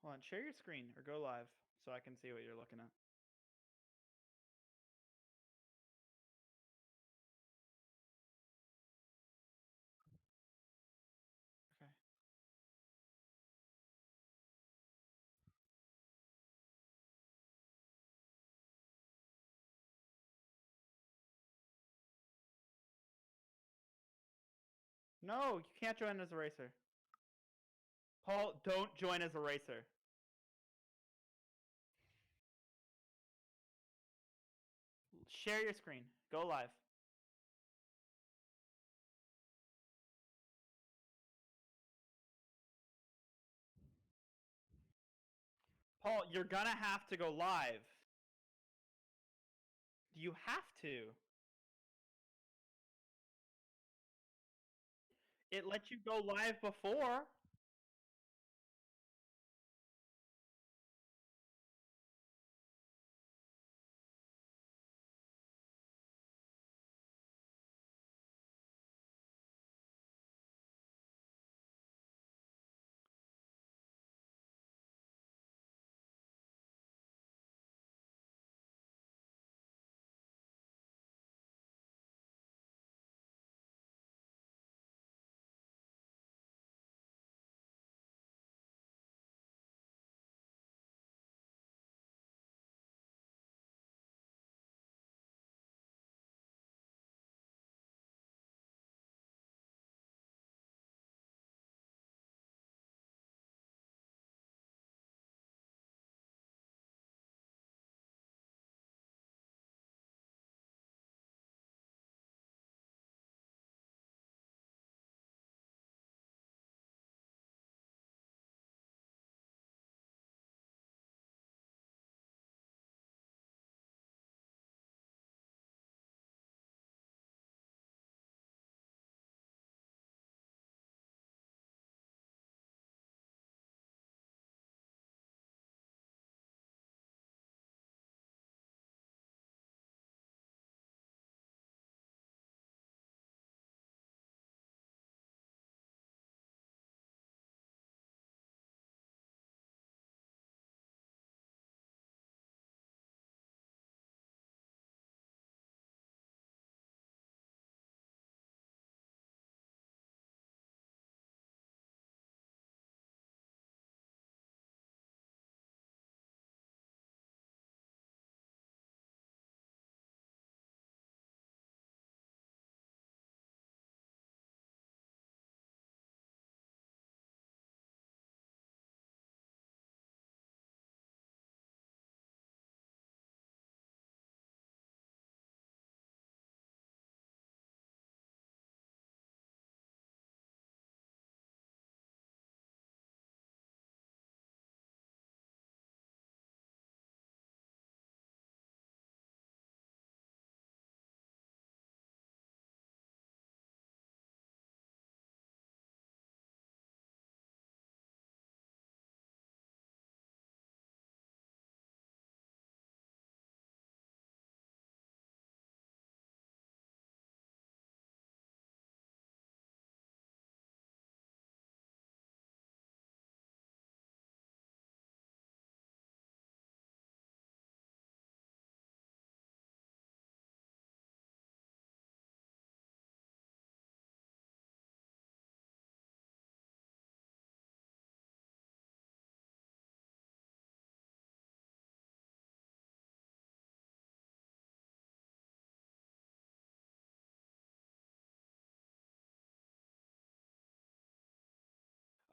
Hold on, share your screen or go live so I can see what you're looking at. Okay. No, you can't join as a racer. Paul, don't join as a racer. Share your screen. Go live. Paul, you're gonna have to go live. You have to. It let you go live before.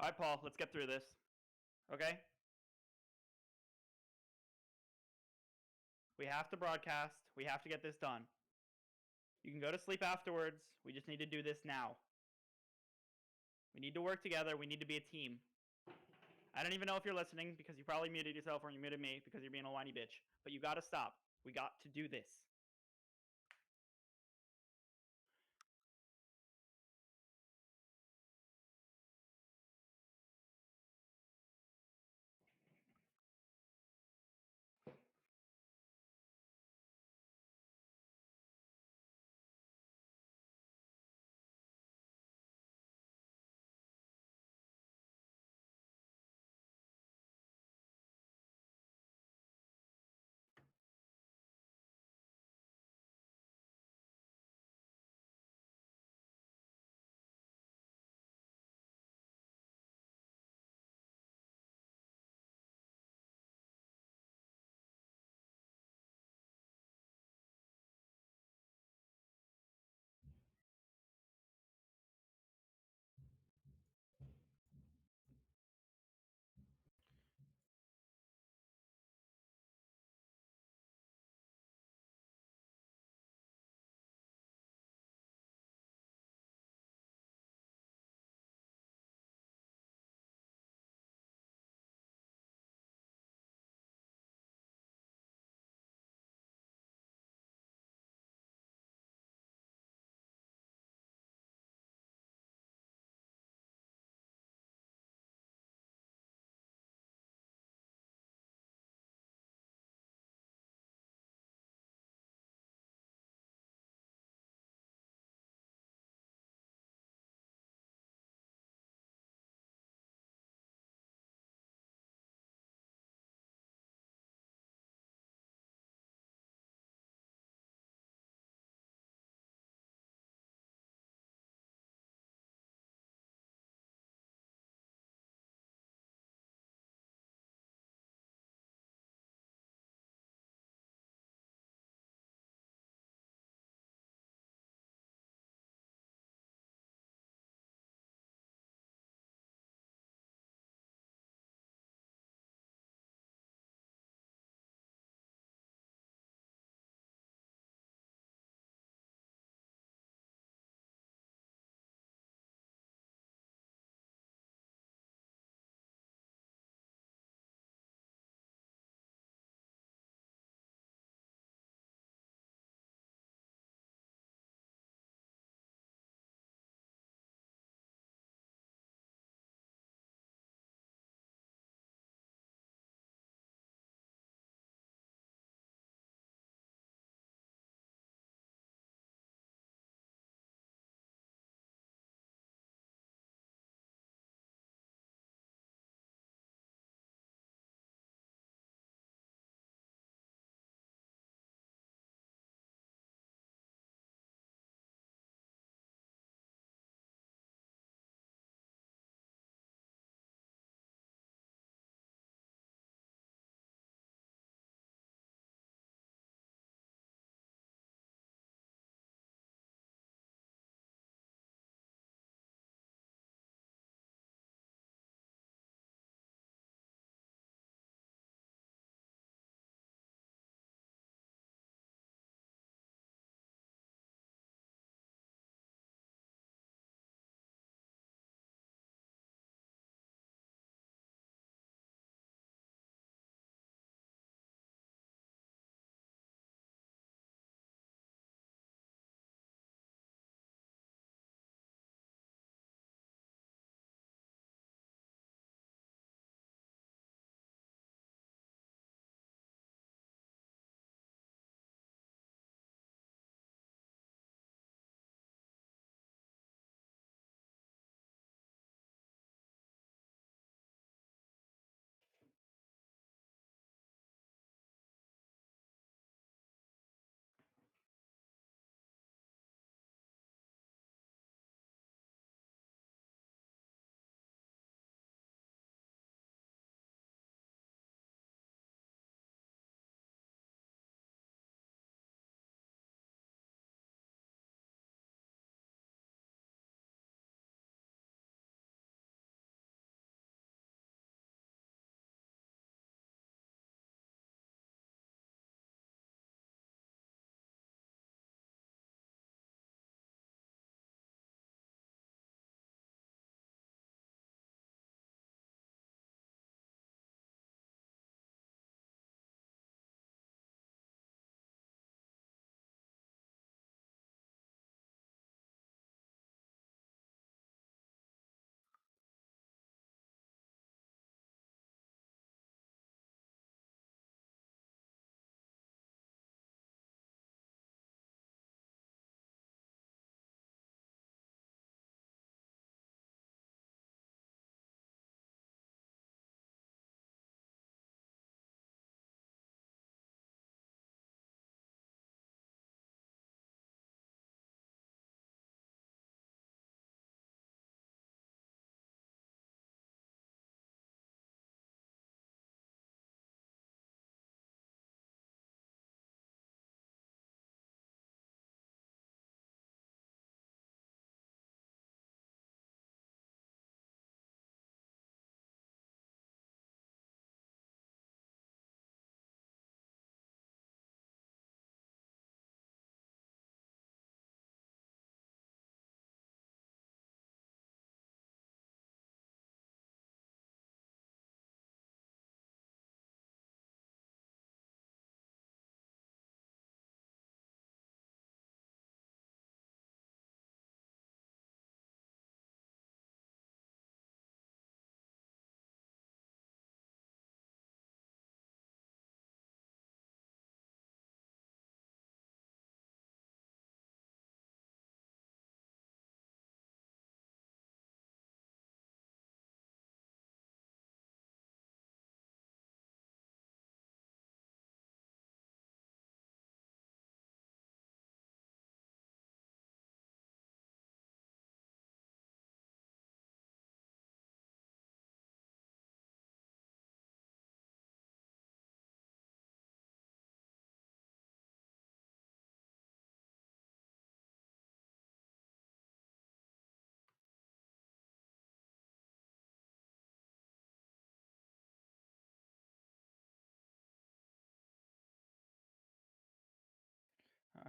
All right, Paul, let's get through this. Okay? We have to broadcast. We have to get this done. You can go to sleep afterwards. We just need to do this now. We need to work together. We need to be a team. I don't even know if you're listening because you probably muted yourself or you muted me because you're being a whiny bitch. But you got to stop. We got to do this.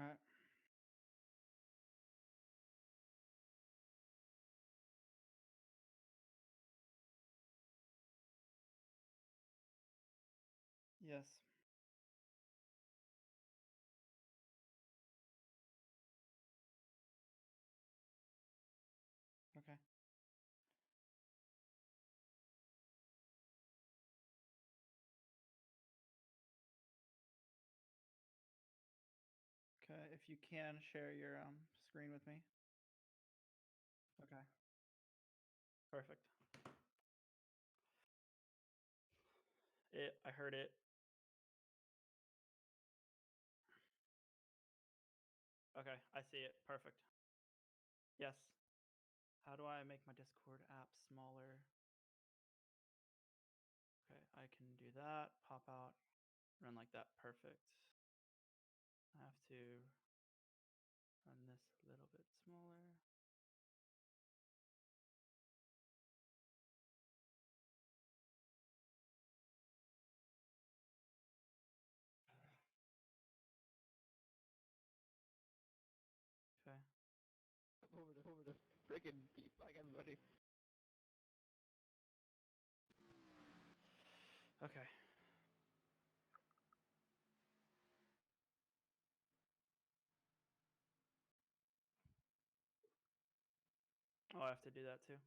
Alright. Yes. Okay. Okay, if you can share your screen with me. Okay. Perfect. I heard it. Okay, I see it. Perfect. Yes. How do I make my Discord app smaller? Okay, I can do that. Pop out, run like that. Perfect. I have to run this a little bit smaller. Okay. Over the friggin' like everybody. Okay. Oh, I have to do that too.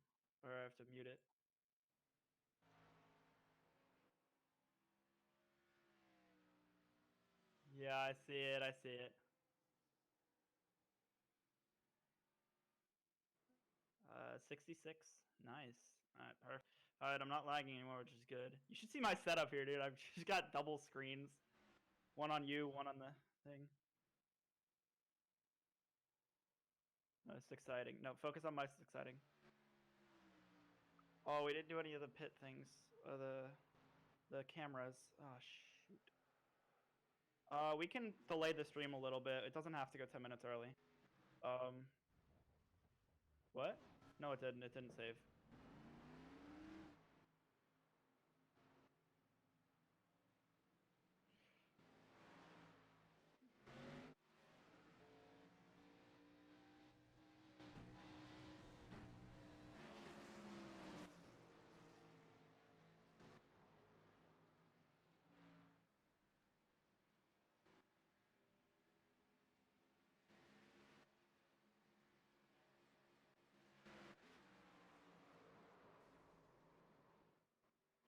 Or I have to mute it. Yeah, I see it. I see it. 66. Nice. All right, perfect. All right, I'm not lagging anymore, which is good. You should see my setup here, dude. I've just got double screens. One on you, one on the thing. It's exciting. No, focus on my exciting. Oh, we didn't do any of the pit things. The cameras. Oh, shoot. We can delay the stream a little bit. It doesn't have to go 10 minutes early. What? No, it didn't. It didn't save.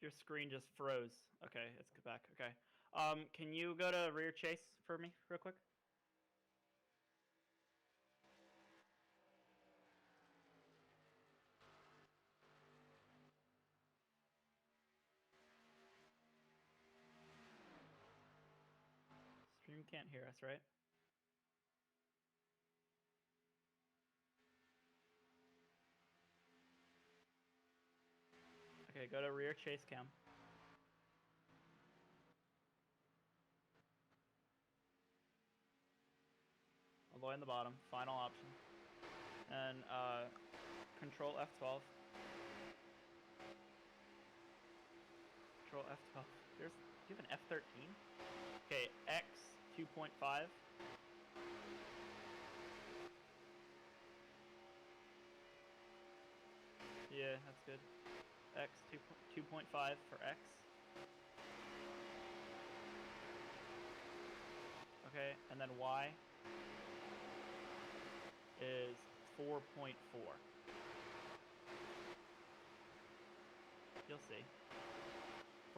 Your screen just froze. Okay, it's back. Okay. Can you go to rear chase for me real quick? Stream can't hear us, right? Okay, go to rear chase cam. All the way in the bottom, final option. And control F12. Control F12. Do you have an F13? Okay, X 2.5. Yeah, that's good. X 2.5 for X. Okay, and then Y is 4.4. You'll see.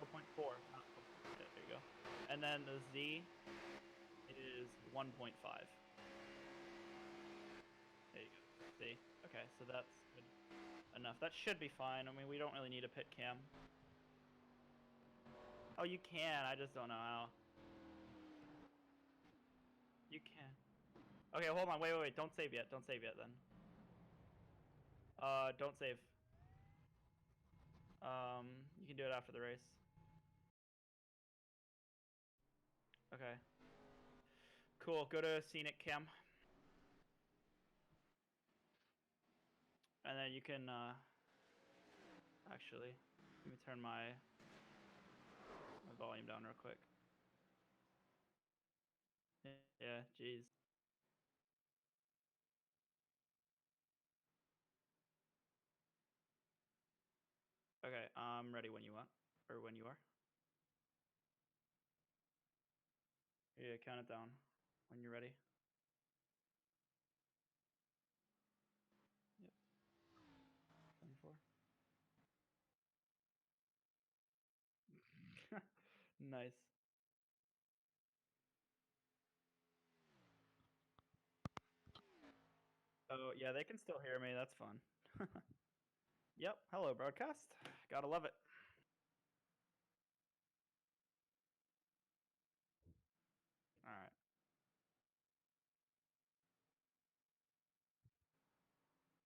4.4. There you go. And then the Z is 1.5. There you go. See? Okay, so that's good enough. That should be fine. I mean, we don't really need a pit cam. Oh, you can. I just don't know how. You can. Okay, hold on. Wait. Don't save yet. Don't save yet then. Don't save. You can do it after the race. Okay. Cool. Go to scenic cam. And then you can, actually, let me turn my volume down real quick. Yeah, jeez. I'm ready when you want, or when you are. Yeah, count it down when you're ready. Yep. 24. Nice. Oh, yeah, they can still hear me. That's fun. Yep. Hello, broadcast. Gotta love it. All right.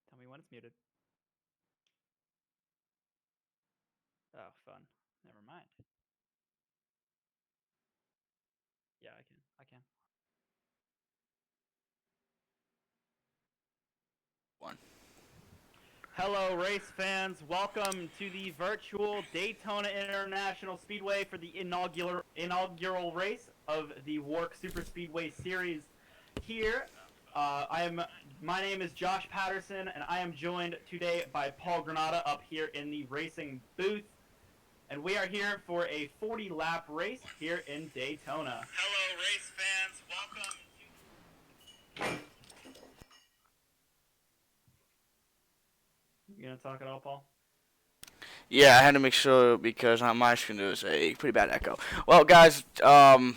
Tell me when it's muted. Oh, fun. Never mind. Yeah, I can. I can. One. Hello, race fans. Welcome to the virtual Daytona International Speedway for the inaugural race of the WORC Superspeedway Series. Here, my name is Josh Patterson, and I am joined today by Paul Granata up here in the racing booth. And we are here for a 40-lap race here in Daytona. Hello, race fans. Welcome. You gonna talk at all, Paul? Yeah, I had to make sure because on my screen there was a pretty bad echo. Well, guys, welcome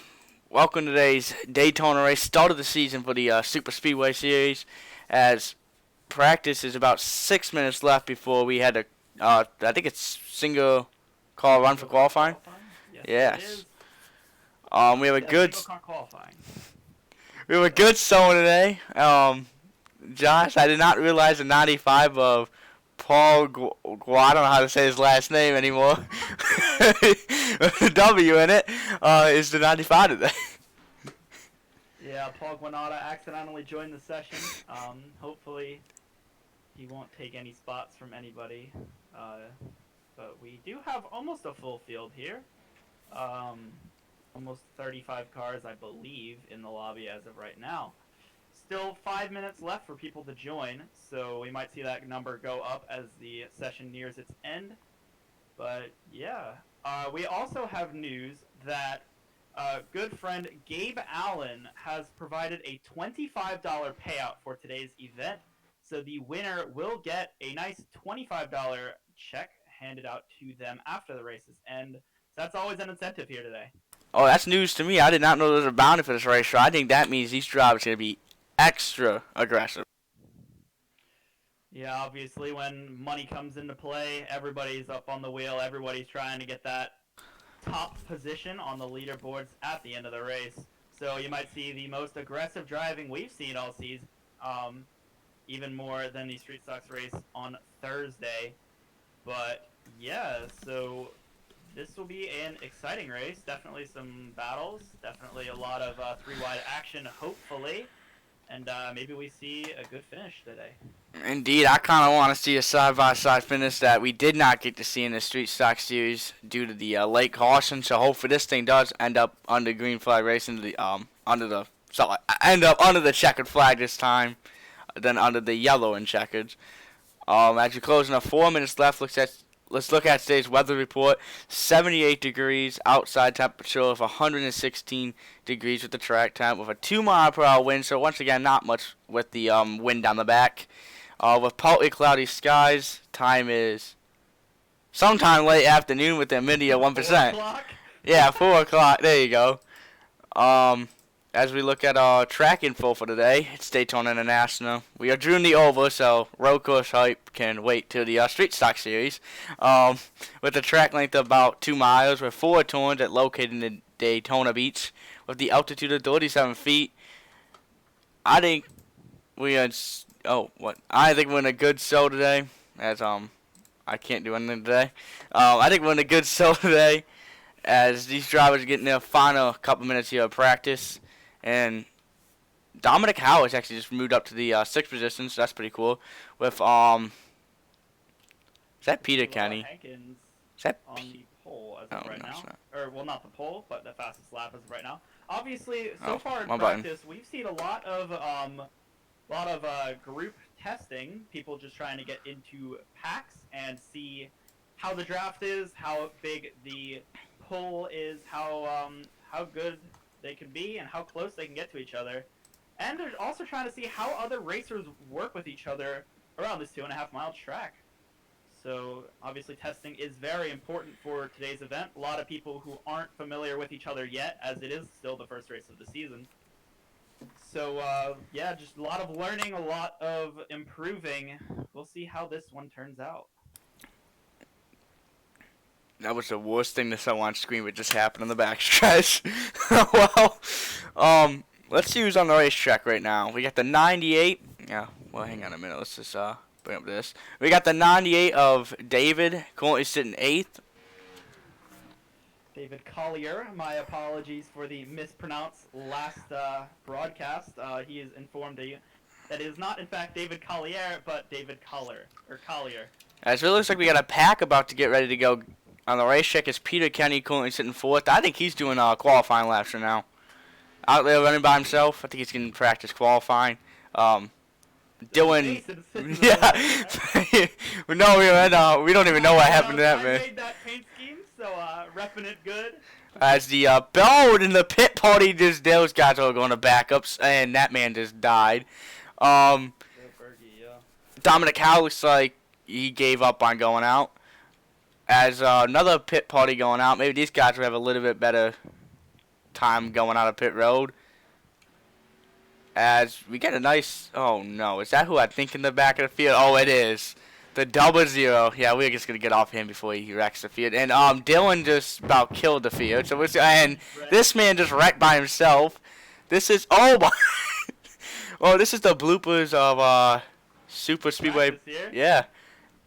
to today's Daytona race, start of the season for the Super Speedway Series. As practice is about 6 minutes left before we had to, I think it's single car run for qualifying. Yes. Yes. It is. We have a Yeah, good, single car qualifying. we have a good showing today. Josh, I did not realize the 95 of Paul I don't know how to say his last name anymore. W in it is the 95 today. Yeah, Paul Granata accidentally joined the session. Hopefully, he won't take any spots from anybody. But we do have almost a full field here. Almost 35 cars, I believe, in the lobby as of right now. Still 5 minutes left for people to join, so we might see that number go up as the session nears its end. But yeah, we also have news that good friend Gabe Allen has provided a $25 payout for today's event. So the winner will get a nice $25 check handed out to them after the races end. So that's always an incentive here today. Oh, that's news to me. I did not know there was a bounty for this race, so I think that means these drivers are going to be extra aggressive. Yeah, obviously when money comes into play, everybody's up on the wheel. Everybody's trying to get that top position on the leaderboards at the end of the race. So you might see the most aggressive driving we've seen all season, even more than the Street Stocks race on Thursday. But yeah, so this will be an exciting race. Definitely some battles. Definitely a lot of three-wide action, hopefully. And maybe we see a good finish today. Indeed, I kind of want to see a side-by-side finish that we did not get to see in the Street Stock Series due to the late caution. So hopefully this thing does end up under green flag racing, under the checkered flag this time, than under the yellow and checkered. As you're closing up 4 minutes left, let's look at today's weather report. 78 degrees outside temperature of 116 degrees with the track temp with a 2-mile-per-hour wind. So once again, not much with the wind down the back. With partly cloudy skies, time is sometime late afternoon with the humidity of 1%. 4 o'clock? Yeah, 4 o'clock. There you go. As we look at our track info for today, it's Daytona International. We are June the Oval, so road course hype can wait till the Street Stock Series. With a track length of about 2 miles, with 4 turns located in Daytona Beach, with the altitude of 37 feet. I think we are. I think we're in a good show today. As I can't do anything today. I think we're in a good show today, as these drivers are getting their final couple minutes here of practice. And Dominic Howard's actually just moved up to the 6th position, so that's pretty cool. With is that Peter Kenny? Hankins Is that on the pole as of right no, now. it's not. Or, well, not the pole, but the fastest lap as of right now. Obviously, so Oh, far in my practice, we've seen a lot of group testing. People just trying to get into packs and see how the draft is, how big the pull is, how good they can be, and how close they can get to each other. And they're also trying to see how other racers work with each other around this 2.5 mile track. So obviously testing is very important for today's event. A lot of people who aren't familiar with each other yet, as it is still the first race of the season. So yeah, just a lot of learning, a lot of improving. We'll see how this one turns out. That was the worst thing to show on screen, but just happened on the backstretch. Well, let's see who's on the racetrack right now. We got the 98. Yeah, well, hang on a minute. Let's just bring up this. We got the 98 of David, currently sitting 8th. David Collier, my apologies for the mispronounced last broadcast. He is informed that it is not, in fact, David Collier, but David Collier. As it looks like we got a pack about to get ready to go on the racetrack. Is Peter Kenny currently sitting 4th. I think he's doing qualifying laps right now. Out there running by himself. I think he's going to practice qualifying. Dylan, yeah. No, we don't even know what happened to that, man. I made that paint scheme, so repping it good. As the bell in the pit party, those guys are going to backups, and that man just died. Dominic Howe looks like he gave up on going out. As another pit party going out, maybe these guys will have a little bit better time going out of pit road. As we get a nice, oh no, is that who I think in the back of the field? Oh, it is. The 00. Yeah, we're just going to get off him before he wrecks the field. And Dylan just about killed the field. So and this man just wrecked by himself. This is, oh my. Oh, this is the bloopers of Superspeedway. Yeah.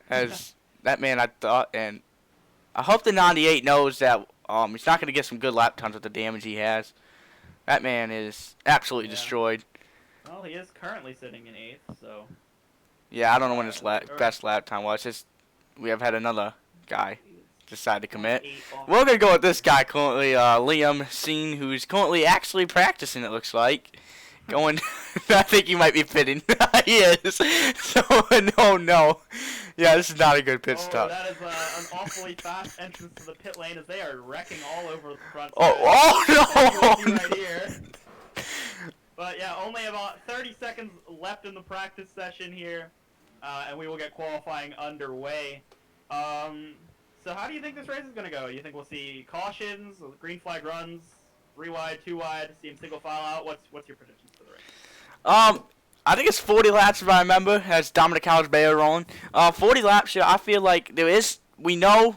As that man, I thought, and I hope the 98 knows that he's not going to get some good lap times with the damage he has. That man is absolutely destroyed. Well, he is currently sitting in 8th, so. Yeah, I don't know when his best lap time was. Just we have had another guy decide to commit. We're gonna go with this guy currently, Liam Seen, who's currently actually practicing. It looks like going. I think he might be pitting. He is. So no. Yeah, this is not a good pit stop. That is an awfully fast entrance to the pit lane as they are wrecking all over the front. Oh no! Right here. But yeah, only about 30 seconds left in the practice session here, and we will get qualifying underway. So how do you think this race is going to go? You think we'll see cautions, green flag runs, 3 wide, 2 wide, see him single file out? What's your predictions for the race? I think it's 40 laps if I remember, as Dominic Howell's Bayer rolling. 40 laps here, I feel like we know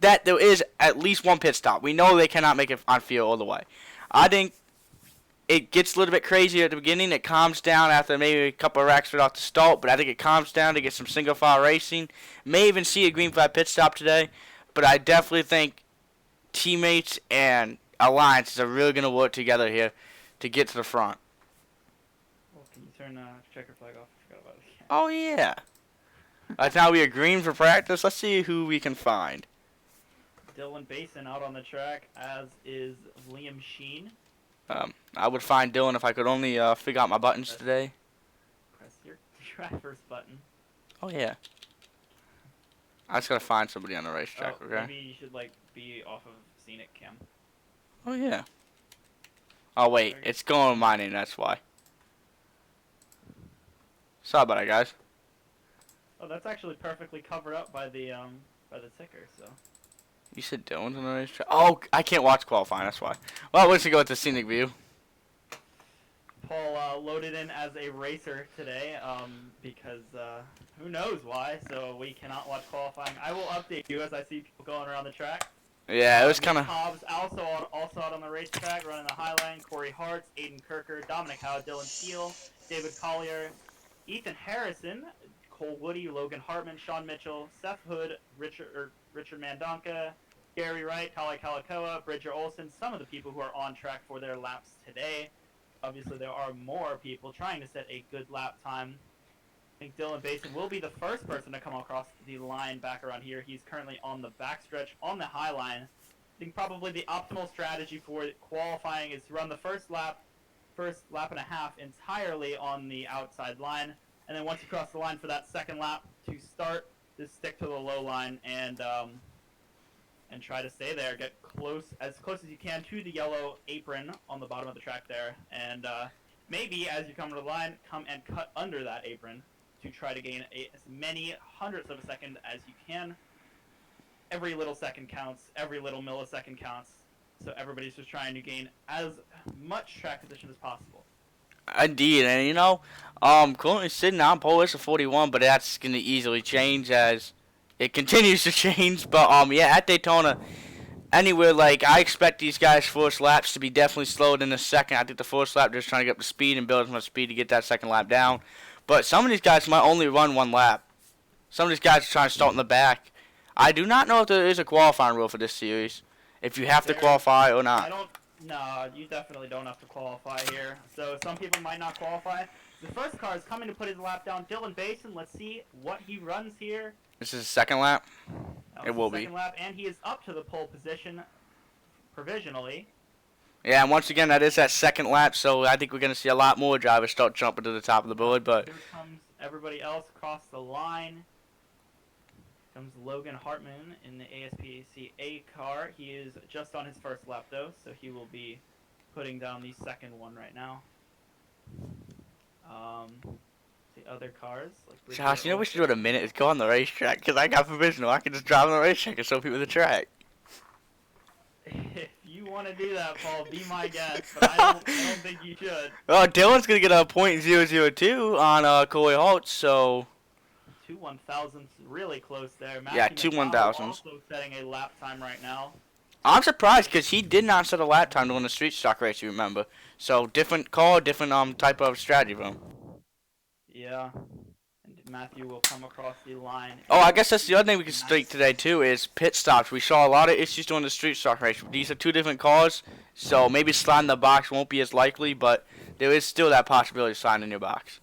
that there is at least one pit stop. We know they cannot make it on field all the way. I think it gets a little bit crazy at the beginning. It calms down after maybe a couple of wrecks right off the start, but I think it calms down to get some single file racing. May even see a green flag pit stop today, but I definitely think teammates and alliances are really going to work together here to get to the front. Well, can you turn checker flag off? I forgot about it again. Oh, yeah. Now we are green for practice. Let's see who we can find. Dylan Braison out on the track, as is Liam Sheen. I would find Dylan if I could only figure out my buttons today. Press your driver's button. Oh, yeah. I just got to find somebody on the racetrack, okay? Maybe you should, be off of Scenic Cam. Oh, yeah. Oh, wait. It's going with my name, that's why. Sorry about that, guys. Oh, that's actually perfectly covered up by the ticker, so. You said Dylan's on the racetrack? Oh, I can't watch qualifying, that's why. Well, let's go with the scenic view. Paul loaded in as a racer today, because who knows why, so we cannot watch qualifying. I will update you as I see people going around the track. Yeah, it was kind of... Hobbs also out on the racetrack, running the high line. Corey Hartz, Aiden Kirker, Dominic Howe, Dylan Steele, David Collier, Ethan Harrison, Cole Woody, Logan Hartman, Sean Mitchell, Seth Hood, Richard Mandonka, Gary Wright, Kali Kalakaua, Bridger Olson, some of the people who are on track for their laps today. Obviously, there are more people trying to set a good lap time. I think Dylan Braison will be the first person to come across the line back around here. He's currently on the backstretch on the high line. I think probably the optimal strategy for qualifying is to run the first lap and a half entirely on the outside line. And then once you cross the line for that second lap to start just stick to the low line and try to stay there. Get as close as you can to the yellow apron on the bottom of the track there, and maybe as you come to the line, come and cut under that apron to try to gain as many hundredths of a second as you can. Every little second counts. Every little millisecond counts. So everybody's just trying to gain as much track position as possible. Indeed, and you know, currently sitting on pole is a 41, but that's gonna easily change as it continues to change. But yeah, at Daytona, anywhere like I expect these guys' first laps to be definitely slowed in the second. I think the first lap they're just trying to get up to speed and build as much speed to get that second lap down. But some of these guys might only run one lap. Some of these guys are trying to start in the back. I do not know if there is a qualifying rule for this series, if you have to qualify or not. No, you definitely don't have to qualify here. So some people might not qualify. The first car is coming to put his lap down. Dylan Braison, let's see what he runs here. This is the second lap? It will be. Second lap, and he is up to the pole position provisionally. Yeah, and once again, that is that second lap, so I think we're going to see a lot more drivers start jumping to the top of the board. But here comes everybody else across the line. Comes Logan Hartman in the ASPCA car. He is just on his first lap, though, so he will be putting down the second one right now. The other cars, like Josh, you know what we should do in a minute is go on the racetrack, because I got provisional. I can just drive on the racetrack and show people the track. If you want to do that, Paul, be my guest, but I don't think you should. Well, Dylan's going to get a .002 on Corey Holt, so... 2 1,000ths, really close there. Yeah, 2 1,000ths. Also setting a lap time right now. I'm surprised because he did not set a lap time to win the street stock race, you remember. So, different car, different type of strategy for him. Yeah. And Matthew will come across the line. Oh, I guess that's the other thing we can state today, too, is pit stops. We saw a lot of issues during the street stock race. These are two different cars, so maybe sliding the box won't be as likely, but there is still that possibility of sliding in your box.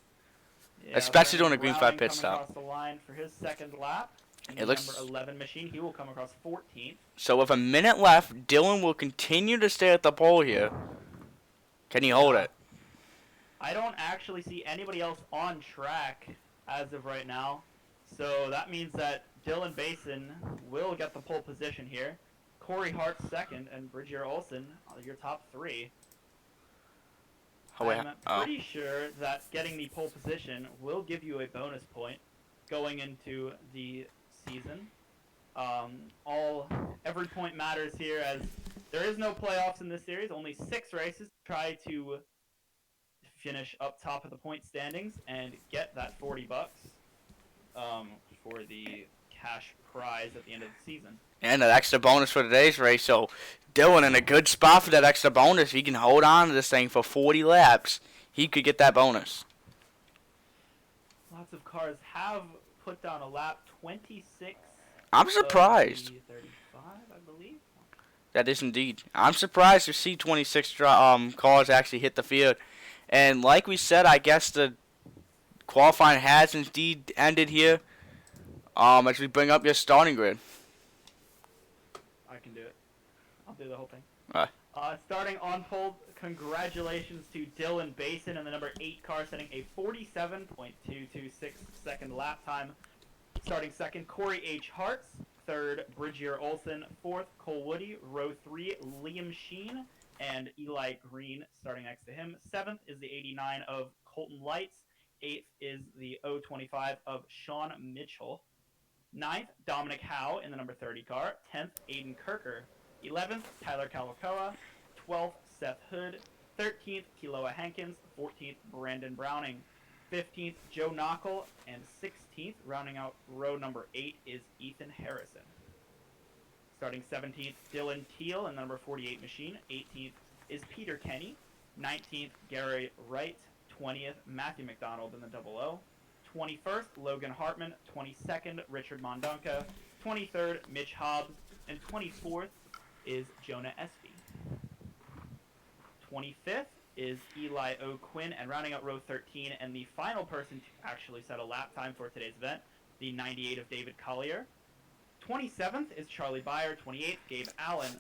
Yeah, especially during a green flag pit stop. Across the line for his second lap. It looks number 11 machine. He will come across 14th. So with a minute left, Dylan will continue to stay at the pole here. Can he hold it? I don't actually see anybody else on track as of right now. So that means that Dylan Braison will get the pole position here. Corey Hart second, and Bridger Olsen your top three. I'm pretty sure that getting the pole position will give you a bonus point going into the season. Every point matters here, as there is no playoffs in this series. Only 6 races to try to finish up top of the point standings and get that $40 for the cash prize at the end of the season. And an extra bonus for today's race, so Dylan in a good spot for that extra bonus. If he can hold on to this thing for 40 laps, he could get that bonus. Lots of cars have put down a lap. 26. I'm surprised. 35, I believe. That is indeed. I'm surprised to see 26 cars actually hit the field. And like we said, I guess the qualifying has indeed ended here. As we bring up your starting grid. I can do it. I'll do the whole thing. All right. Starting on pole, congratulations to Dylan Braison in the number 8 car, setting a 47.226 second lap time. Starting second, Corey H. Hartz. Third, Bridger Olsen. Fourth, Cole Woody. Row 3, Liam Sheen and Eli Green starting next to him. 7th is the 89 of Colton Lights. 8th is the 025 of Sean Mitchell. 9th, Dominic Howe in the number 30 car. 10th, Aiden Kirker. 11th, Tyler Calacoa. 12th, Seth Hood. 13th, Kiloa Hankins. 14th, Brandon Browning. 15th, Joe Knockel. And 16th, rounding out row number 8, is Ethan Harrison. Starting 17th, Dylan Teal in the number 48 machine. 18th is Peter Kenny. 19th, Gary Wright. 20th, Matthew McDonald in the 00. 21st, Logan Hartman. 22nd, Richard Mondonka. 23rd, Mitch Hobbs. And 24th is Jonah Espy. 25th is Eli O'Quinn. And rounding out row 13, and the final person to actually set a lap time for today's event, the 98 of David Collier. 27th is Charlie Byer. 28th, Gabe Allen.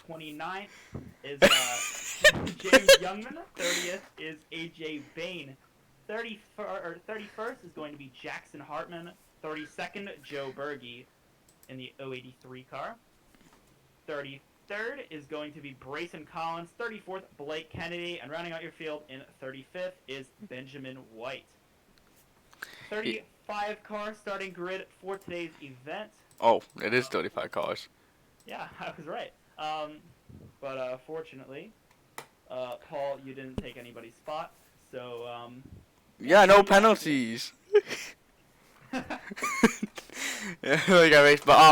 29th is James Youngman. 30th is AJ Bain. 31st is going to be Jackson Hartman. 32nd, Joe Berge in the 083 car. 33rd is going to be Braison Collins. 34th, Blake Kennedy. And rounding out your field in 35th is Benjamin White. 35 car starting grid for today's event. Oh, it is 35 cars. Yeah, I was right. But fortunately, Paul, you didn't take anybody's spot. So, Yeah, no penalties. But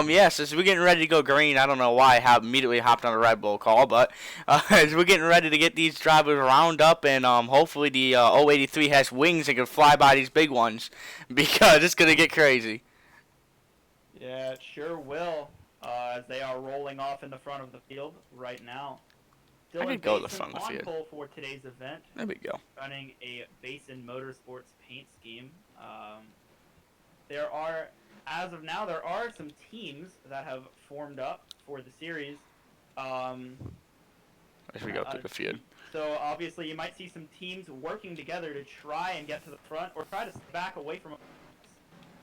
yes, as we're getting ready to go green, I don't know why I immediately hopped on a Red Bull call, but as we're getting ready to get these drivers round up, and hopefully the 083 has wings and can fly by these big ones, because it's gonna get crazy. yeah, it sure will. As they are rolling off in the front of the field right now. I could go to the front of the on field. pole for today's event. There we go. Running a Braison Motorsports paint scheme. There are, as of now, there are some teams that have formed up for the series. As we go through the field. So obviously you might see some teams working together to try and get to the front or try to step back away from us.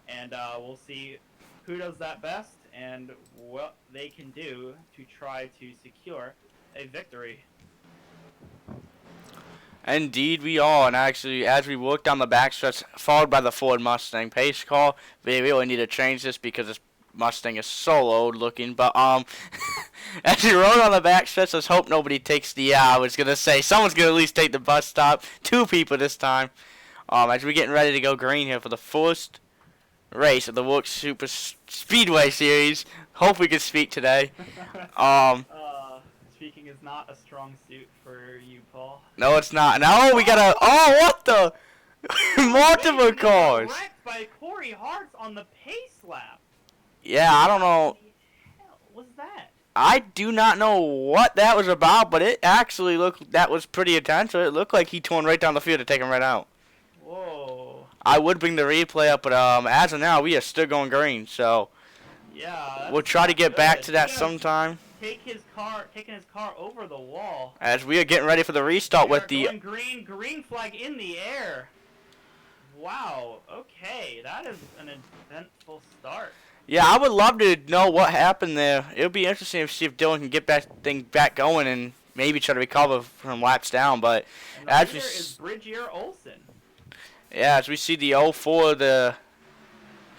And we'll see who does that best and what they can do to try to secure a victory. Indeed we are, and actually as we work down the backstretch, followed by the Ford Mustang pace car, we really need to change this because this Mustang is so old looking, but as we roll on the backstretch, let's hope nobody takes the, I was going to say, someone's going to at least take the bus stop, 2 people this time, as we're getting ready to go green here for the first race of the WORC Superspeedway series. Hope we can speak today. Speaking is not a strong suit for you, Paul. No, it's not. No, we gotta. Oh, what the? Multiple cars. Wrecked by Corey Hart's on the pace lap. Yeah, I don't know. What the hell was that? I do not know what that was about, but it actually looked. That was pretty intense. It looked like he torn right down the field to take him right out. Whoa. I would bring the replay up, but as of now, we are still going green. So yeah, we'll try to get back to that sometime. Taking his car over the wall. As we are getting ready for the restart with the green flag in the air. Wow. Okay, that is an eventful start. Yeah, I would love to know what happened there. It would be interesting to see if Dylan can get that thing back going and maybe try to recover from laps down. But and as we is Bridgier Olsen. Yeah, as we see the 04, the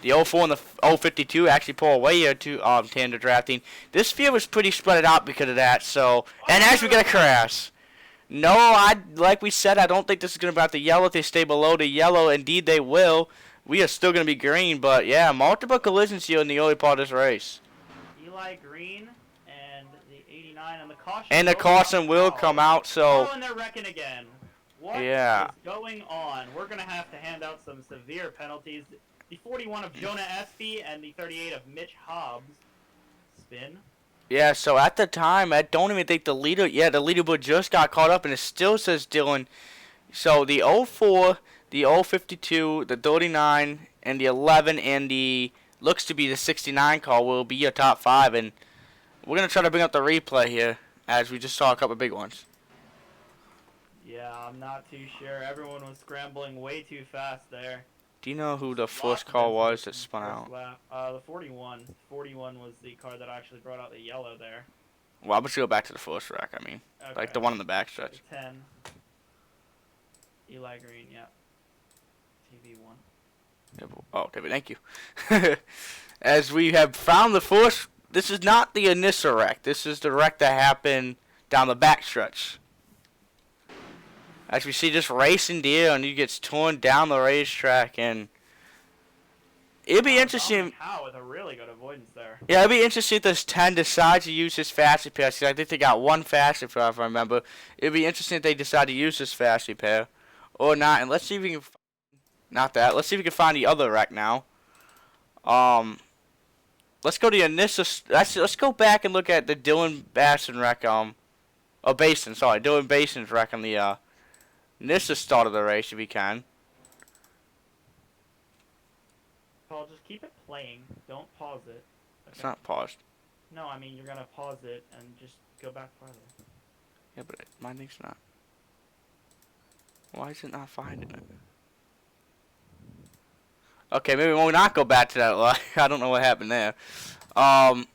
04 and the 052 actually pull away here to tandem drafting. This field was pretty spread out because of that. So, and as we get a crash. No, like we said, I don't think this is going to be about the yellow. If they stay below the yellow, indeed they will. We are still going to be green, but yeah, multiple collisions here in the early part of this race. Eli Green and the 89 and the caution. And the caution will come out, so. Oh, and they're wrecking again. What is going on? We're going to have to hand out some severe penalties. The 41 of Jonah Espy and the 38 of Mitch Hobbs. Spin. Yeah, so at the time, I don't even think the leaderboard just got caught up, and it still says Dylan. So the 04, the 052, the 39, and the 11, and the looks to be the 69 car will be your top 5, and we're going to try to bring up the replay here, as we just saw a couple big ones. Yeah, I'm not too sure. Everyone was scrambling way too fast there. Do you know who the first car was that spun out? The 41. 41 was the car that actually brought out the yellow there. Well, I'm just go back to the first wreck, I mean. Okay. Like the one in the backstretch. 10. Eli Green, yeah. TV1. Yeah, oh, David, thank you. As we have found the first, this is not the initial wreck. This is the wreck that happened down the backstretch. As we see this racing deer, and he gets torn down the racetrack, and it'd be interesting. Cow with a really good avoidance there. Yeah, it'd be interesting if this 10 decides to use his fast repair. I think they got one fast repair, if I remember. It'd be interesting if they decide to use this fast repair or not. And let's see if we can. Not that. Let's see if we can find the other wreck now. Let's go to the initial. Let's go back and look at the Dylan Basson wreck. Basin. Sorry, Dylan Bason's wreck on the initial start of the race if we can. Paul, just keep it playing. Don't pause it. Okay. It's not paused. No, I mean you're gonna pause it and just go back farther. Yeah, but my thing's not. Why is it not finding it? Okay, maybe we'll not go back to that live. I don't know what happened there. Oh.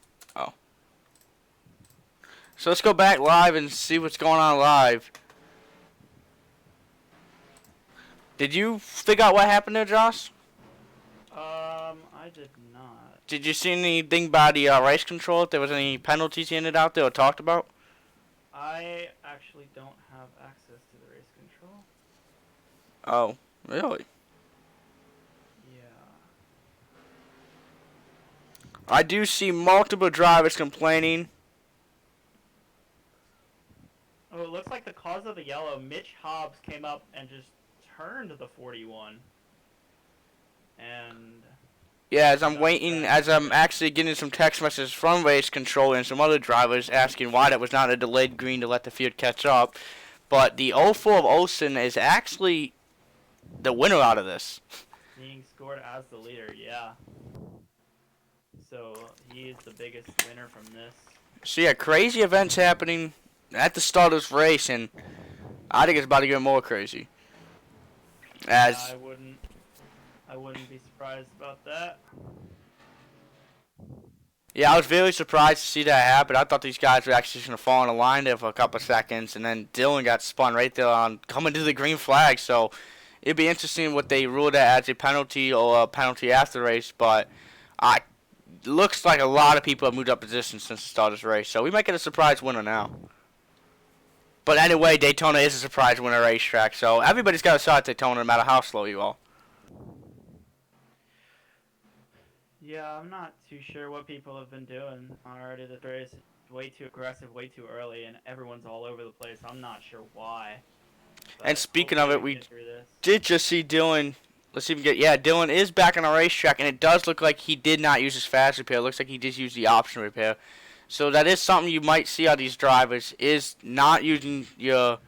So let's go back live and see what's going on live. Did you figure out what happened there, Josh? I did not. Did you see anything about the race control? If there was any penalties handed out there or talked about? I actually don't have access to the race control. Oh, really? Yeah. I do see multiple drivers complaining. Oh, it looks like the cause of the yellow, Mitch Hobbs came up and just turned the 41. And Yeah, as I'm waiting, as I'm actually getting some text messages from race control and some other drivers asking why that was not a delayed green to let the field catch up. But the 04 of Olsen is actually the winner out of this. being scored as the leader, yeah. So he is the biggest winner from this. So yeah, crazy events happening at the start of this race, and I think it's about to get more crazy. As I wouldn't be surprised about that. yeah, I was very surprised to see that happen. I thought these guys were actually just gonna fall in a line there for a couple of seconds, and then Dylan got spun right there on coming to the green flag. So it'd be interesting what they ruled that as a penalty or a penalty after the race. But looks like a lot of people have moved up positions since the start of this race. So we might get a surprise winner now. But anyway, Daytona is a surprise winner racetrack, so everybody's got a shot at Daytona no matter how slow you are. Yeah, I'm not too sure what people have been doing already. The race is way too aggressive, way too early, and everyone's all over the place. I'm not sure why. And speaking of it, we get through this. did just see Dylan. Let's even Dylan is back on the racetrack, and it does look like he did not use his fast repair. It looks like he just used the option repair. So that is something you might see out of these drivers, is not using your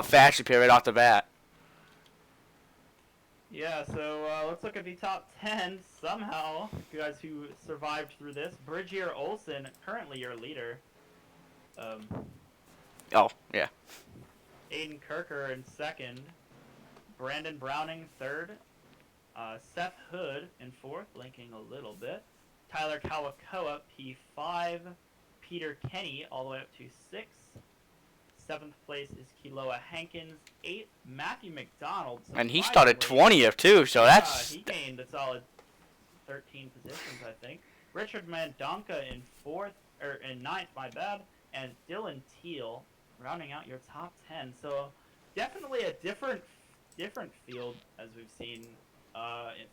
fast repair right off the bat. Yeah, so let's look at the top 10 somehow. You guys who survived through this. Bridgier Olsen, currently your leader. Oh, yeah. Aiden Kirker in second. Brandon Browning third. Seth Hood in fourth, linking a little bit. Tyler Kawakoa, P5. Peter Kenny all the way up to 6th. 7th place is Kiloa Hankins. 8th, Matthew McDonald. And he started 20th too, so that's... he gained a solid 13 positions, I think. Richard Mandonka in 9th, my bad. And Dylan Teal rounding out your top 10. So definitely a different field as we've seen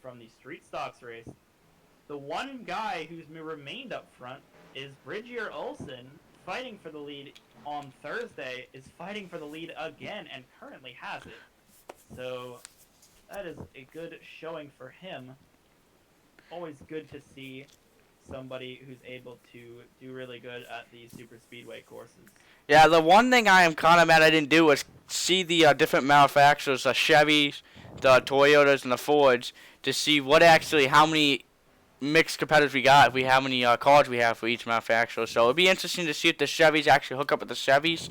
from the Street Stocks race. The one guy who's remained up front is Bridgier Olsen, fighting for the lead on Thursday, is fighting for the lead again and currently has it. So that is a good showing for him. Always good to see somebody who's able to do really good at the Superspeedway courses. Yeah, the one thing I am kind of mad I didn't do was see the different manufacturers, the Chevys, the Toyotas, and the Fords, to see how many mixed competitors we got, how many cars we have for each manufacturer. So it'd be interesting to see if the Chevys actually hook up with the Chevys,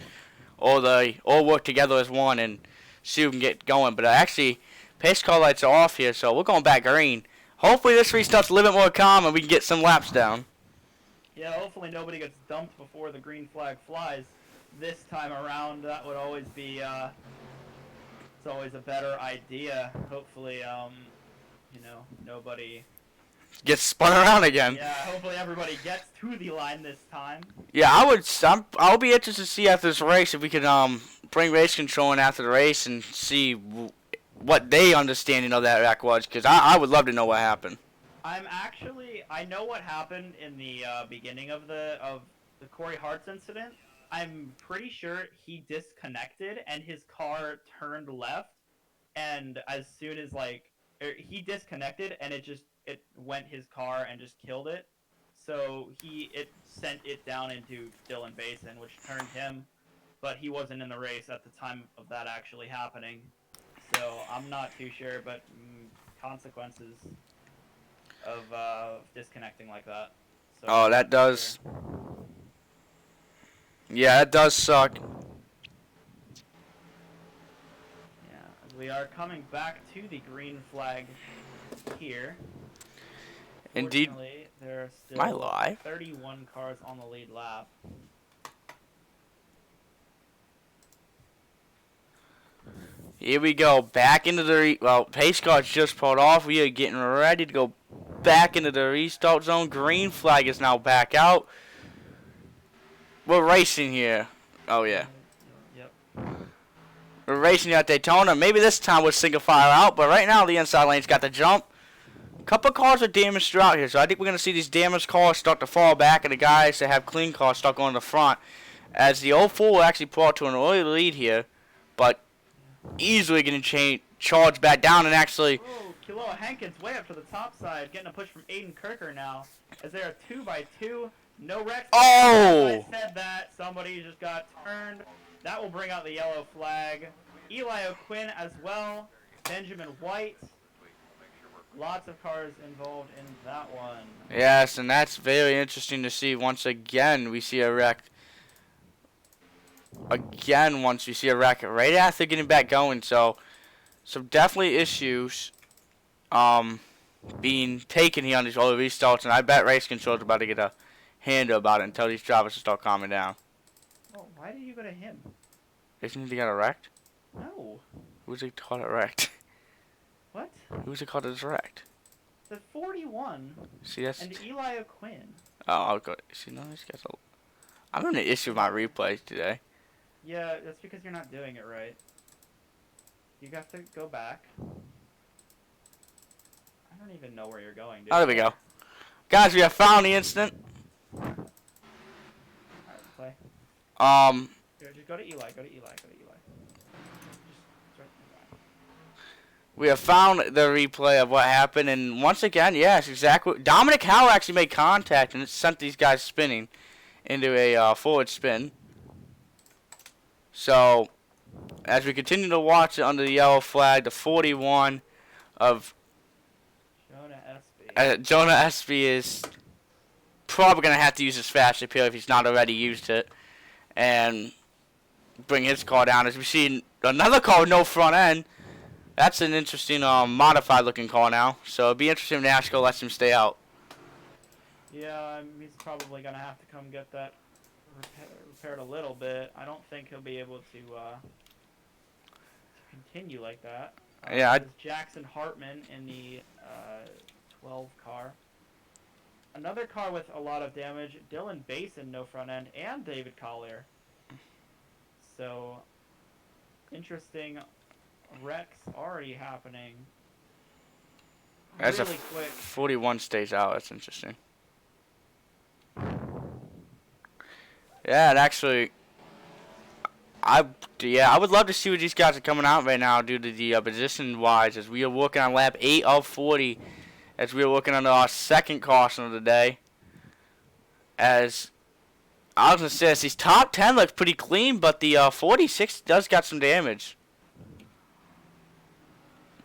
or they all work together as one and see who can get going. But actually, pace car lights are off here, so we're going back green. Hopefully this restart's a little bit more calm and we can get some laps down. Yeah, hopefully nobody gets dumped before the green flag flies this time around. That would always be, it's always a better idea. Hopefully, nobody gets spun around again. Yeah, hopefully everybody gets to the line this time. Yeah, I'll be interested to see after this race if we can bring race control in after the race and see what they understanding of that wreck was, because I would love to know what happened. I know what happened in the beginning of the Corey Hart's incident. I'm pretty sure he disconnected and his car turned left, and as soon as he disconnected and it went his car and just killed it. So it sent it down into Dylan Braison, which turned him, but he wasn't in the race at the time of that actually happening. So I'm not too sure, but consequences of disconnecting like that. So oh, that does. Yeah, that does suck. Yeah, we are coming back to the green flag here. Indeed. Fortunately, there are still Am I live? 31 cars on the lead lap. Here we go, back into the pace car's just pulled off. We are getting ready to go back into the restart zone. Green flag is now back out. We're racing here. Oh yeah, Yep. we're racing here at Daytona. Maybe this time we'll single file out, but right now the inside lane's got the jump. A couple cars are damaged throughout here, so I think we're gonna see these damaged cars start to fall back, and the guys that have clean cars start going to the front. As the 04 will actually pull out to an early lead here, but easily getting charged back down and actually. Oh, Kiloa Hankins way up to the top side, getting a push from Aiden Kirker now. As there are 2x2, no wrecks. Oh! As I said that, somebody just got turned. That will bring out the yellow flag. Eli O'Quinn as well. Benjamin White. Lots of cars involved in that one. Yes, and that's very interesting to see. Once again, we see a wreck. Once you see a wreck right after getting back going, so definitely issues being taken here on these early restarts, and I bet race control's about to get a handle about it and tell these drivers to start calming down. Oh, why did you go to him? Isn't he got wrecked? No. Who's it called it wrecked? What? Who's it called it wrecked? The 41 See, that's. and Eli O'Quinn. Oh, I'll go. See, no, these guys. I'm gonna issue my replays today. Yeah, that's because you're not doing it right. You have to go back. I don't even know where you're going, dude. Oh, there we go. Guys, we have found the incident. Alright, play. Here, just go to Eli, go to Eli, go to Eli. Just right there. We have found the replay of what happened, and once again, yes, exactly. Dominic Howell actually made contact, and it sent these guys spinning into a forward spin. So, as we continue to watch it under the yellow flag, the 41 of Jonah Espy is probably going to have to use his fast appeal if he's not already used it, and bring his car down. As we see another car with no front end, that's an interesting modified looking car now. So it'd be interesting if NASCAR lets him stay out. Yeah, he's probably going to have to come get that repaired a little bit. I don't think he'll be able to continue like that. Yeah, this is Jackson Hartman in the 12 car. Another car with a lot of damage, Dylan Basin, no front end, and David Collier. So, interesting wrecks already happening. As really a quick. 41 stays out, that's interesting. Yeah, and actually, I would love to see what these guys are coming out right now due to the position-wise, as we are working on lap 8 of 40, as we are working on our second caution of the day. As I was going to say, these top 10 looks pretty clean, but the 46 does got some damage.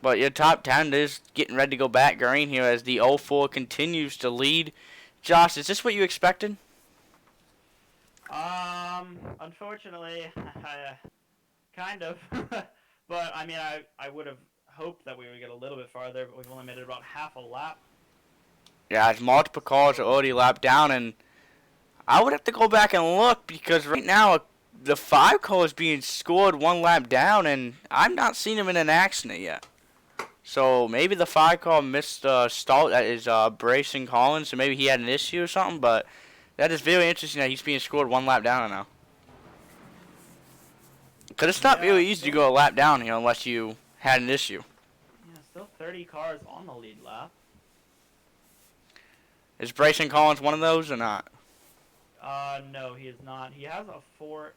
But your top 10 is getting ready to go back green here as the 04 continues to lead. Josh, is this what you expected? Unfortunately, kind of. But, I mean, I would have hoped that we would get a little bit farther, but we've only made it about half a lap. Yeah, as multiple cars are already lapped down, and I would have to go back and look, because right now, the 5 car is being scored 1 lap down, and I'm not seeing him in an accident yet. So, maybe the 5 car missed a start. That is Braison Collins, so maybe he had an issue or something, but that is very interesting that he's being scored 1 lap down now. Because it's not really easy to go a lap down here unless you had an issue. Yeah, still 30 cars on the lead lap. Is Braison Collins one of those or not? No, he is not. He has four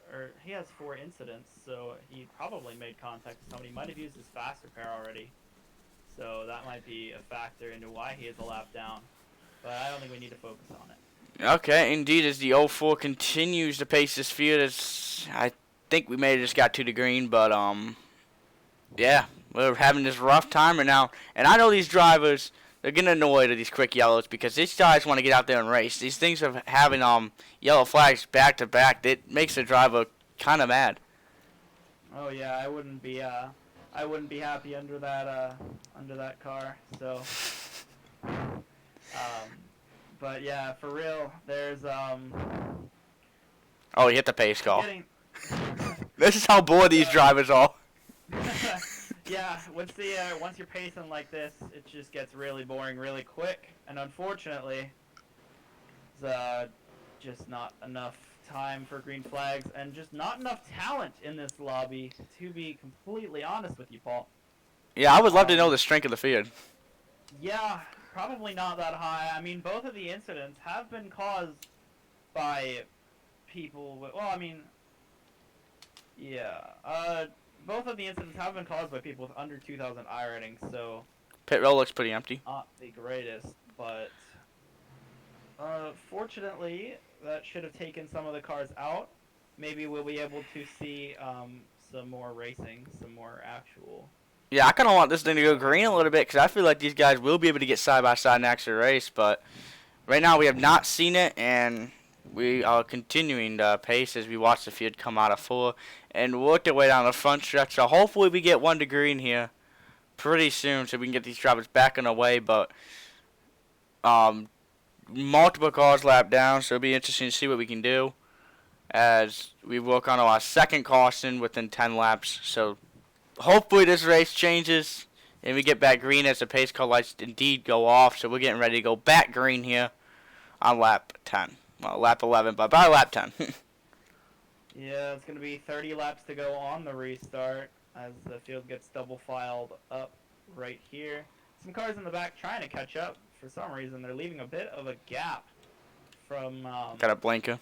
incidents, so he probably made contact with somebody. He might have used his fast repair already. So that might be a factor into why he is a lap down. But I don't think we need to focus on it. Okay, indeed, as the 04 continues to pace this field, I think we may have just got to the green, but yeah, we're having this rough time right now. And I know these drivers, they're getting annoyed at these quick yellows because these guys want to get out there and race. These things of having yellow flags back to back, it makes the driver kind of mad. Oh yeah, I wouldn't be I wouldn't be happy under that car. So, but yeah, for real, there's Oh, he hit the pace car. getting. This is how bored these drivers are. Yeah, once you're pacing like this, it just gets really boring really quick, and unfortunately, there's just not enough time for green flags, and just not enough talent in this lobby, to be completely honest with you, Paul. Yeah, I would love to know the strength of the field. Yeah, probably not that high. I mean, both of the incidents have been caused by people with, well, I mean, yeah, both of the incidents have been caused by people with under 2,000 iRatings, so Pit row looks pretty empty. not the greatest, but fortunately, that should have taken some of the cars out. Maybe we'll be able to see some more racing, some more actual. Yeah, I kind of want this thing to go green a little bit because I feel like these guys will be able to get side by side in the actual race, but right now we have not seen it, and we are continuing the pace as we watch the field come out of 4 and work their way down the front stretch. So hopefully we get 1 to green here pretty soon so we can get these drivers back on the way, but multiple cars lap down, so it'll be interesting to see what we can do as we work on our second caution within 10 laps. So hopefully this race changes and we get back green as the pace car lights indeed go off. So we're getting ready to go back green here on lap 10. Well, lap 11, but by lap 10. Yeah, it's going to be 30 laps to go on the restart as the field gets double filed up right here. Some cars in the back trying to catch up. For some reason, they're leaving a bit of a gap from... Got a blinker.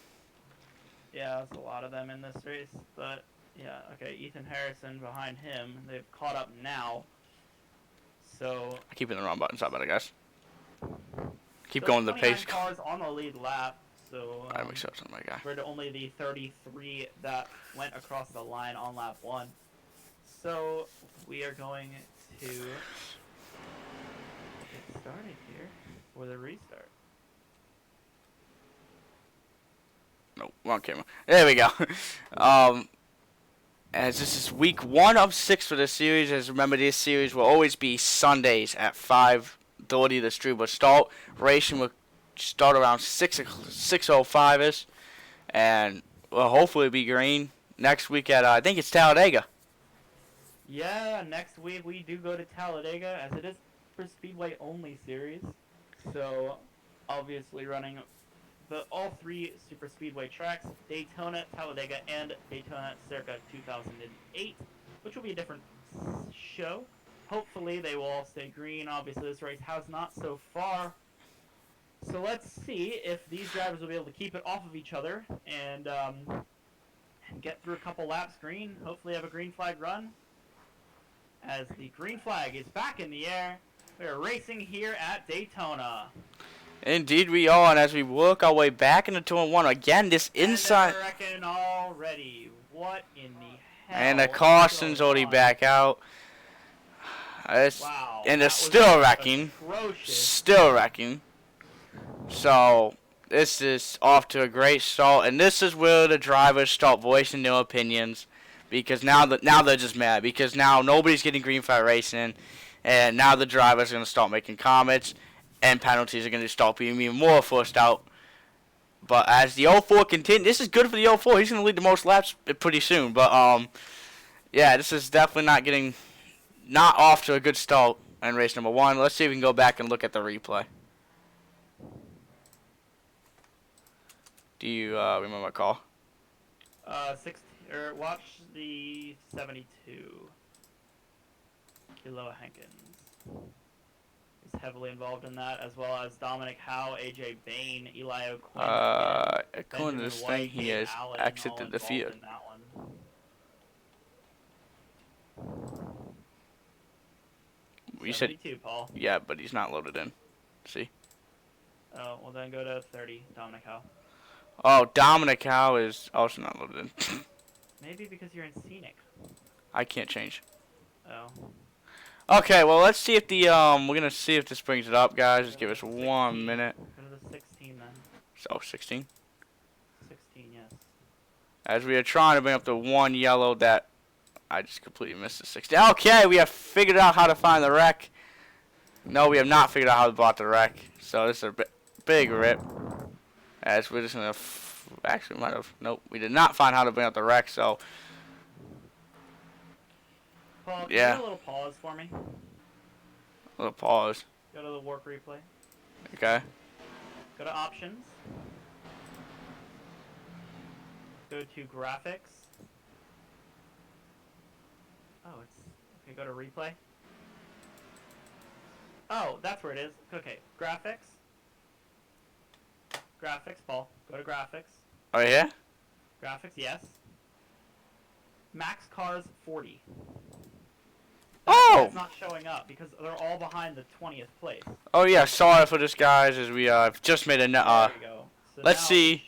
Yeah, there's a lot of them in this race, but yeah, okay, Ethan Harrison behind him. They've caught up now. So I keep hitting the wrong button. Sorry about it, guys. Keep going to the pace. Cars on the lead lap. So I make sure something like that. we're only the 33 that went across the line on lap 1. So we are going to get started here for the restart. Nope, wrong camera. There we go. As this is week 1 of 6 for the series, as remember this series will always be Sundays at 5:30. The stream will start. Racing will start around 6:05ish, and will hopefully be green next week at I think it's Talladega. Yeah, next week we do go to Talladega as it is Superspeedway only series. So obviously running all 3 Superspeedway tracks, Daytona, Talladega, and Daytona circa 2008, which will be a different show. Hopefully they will all stay green. Obviously this race has not so far. So let's see if these drivers will be able to keep it off of each other and get through a couple laps green. Hopefully have a green flag run. As the green flag is back in the air, we are racing here at Daytona. Indeed we are, and as we work our way back into turn 1, again this inside... And wrecking already. What in the hell? And the caution's already back out. Wow. And they're still wrecking. Atrocious. Still wrecking. So, this is off to a great start, and this is where the drivers start voicing their opinions, because now they're just mad, because now nobody's getting green flag racing, and now the drivers are going to start making comments, and penalties are going to start being even more forced out. But as the 04 continues, this is good for the 04. He's going to lead the most laps pretty soon. But yeah, this is definitely not off to a good start in race number 1. Let's see if we can go back and look at the replay. Do you remember my call? 16, or watch the 72. Kilo Hankins is heavily involved in that, as well as Dominic Howe, AJ Bain, Eli O'Quinn. According to this thing, he has exited the field. You said, Paul. Yeah, but he's not loaded in. See? Oh, well then go to 30, Dominic Howe. Oh, Dominic Howe is also not loaded in. Maybe because you're in Scenic. I can't change. Oh. Okay, well, let's see if the, we're gonna see if this brings it up, guys. Just give us 1 minute. Go to the 16 then. So, 16? 16, yes. As we are trying to bring up the one yellow that I just completely missed the 60. Okay, we have figured out how to find the wreck. No, we have not figured out how to bought the wreck. So this is a big rip. As we're just gonna actually might have. Nope, we did not find how to bring out the wreck. So Paul, can yeah. you do a little pause for me? A little pause. Go to the WORC replay. Okay. Go to options. Go to graphics. Oh, it's okay. Go to replay. Oh, that's where it is. Okay, graphics. Graphics, Paul. Go to graphics. Oh yeah. Graphics, yes. Max cars 40. Oh! It's not showing up because they're all behind the 20th place. Oh yeah. Sorry for this, guys. As we just made a There you go. So let's now see.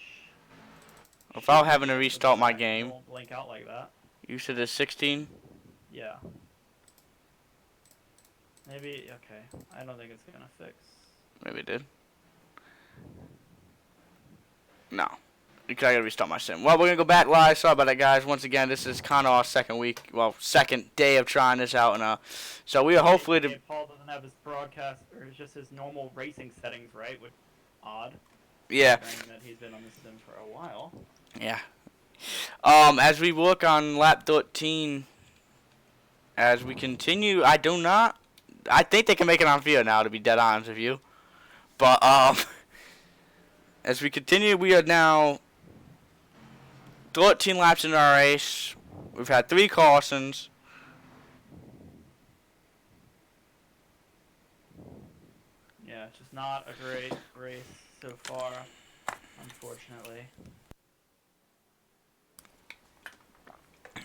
Without having to restart my game. Won't blink out like that. You said it's 16. Yeah. Maybe, okay. I don't think it's gonna fix. Maybe it did. No. Because I gotta restart my sim. Well, we're gonna go back live. Sorry about that, guys. Once again, this is kind of our second week. Well, second day of trying this out. And so we are hopefully to. Paul doesn't have his broadcast, or it's just his normal racing settings, right? Which odd. Yeah. Considering that he's been on this sim for a while. Yeah. As we work on lap 13, as we continue, I think they can make it on field now, to be dead honest with you. But, as we continue, we are now 13 laps in our race. We've had 3 cautions. Yeah, it's just not a great race so far, unfortunately.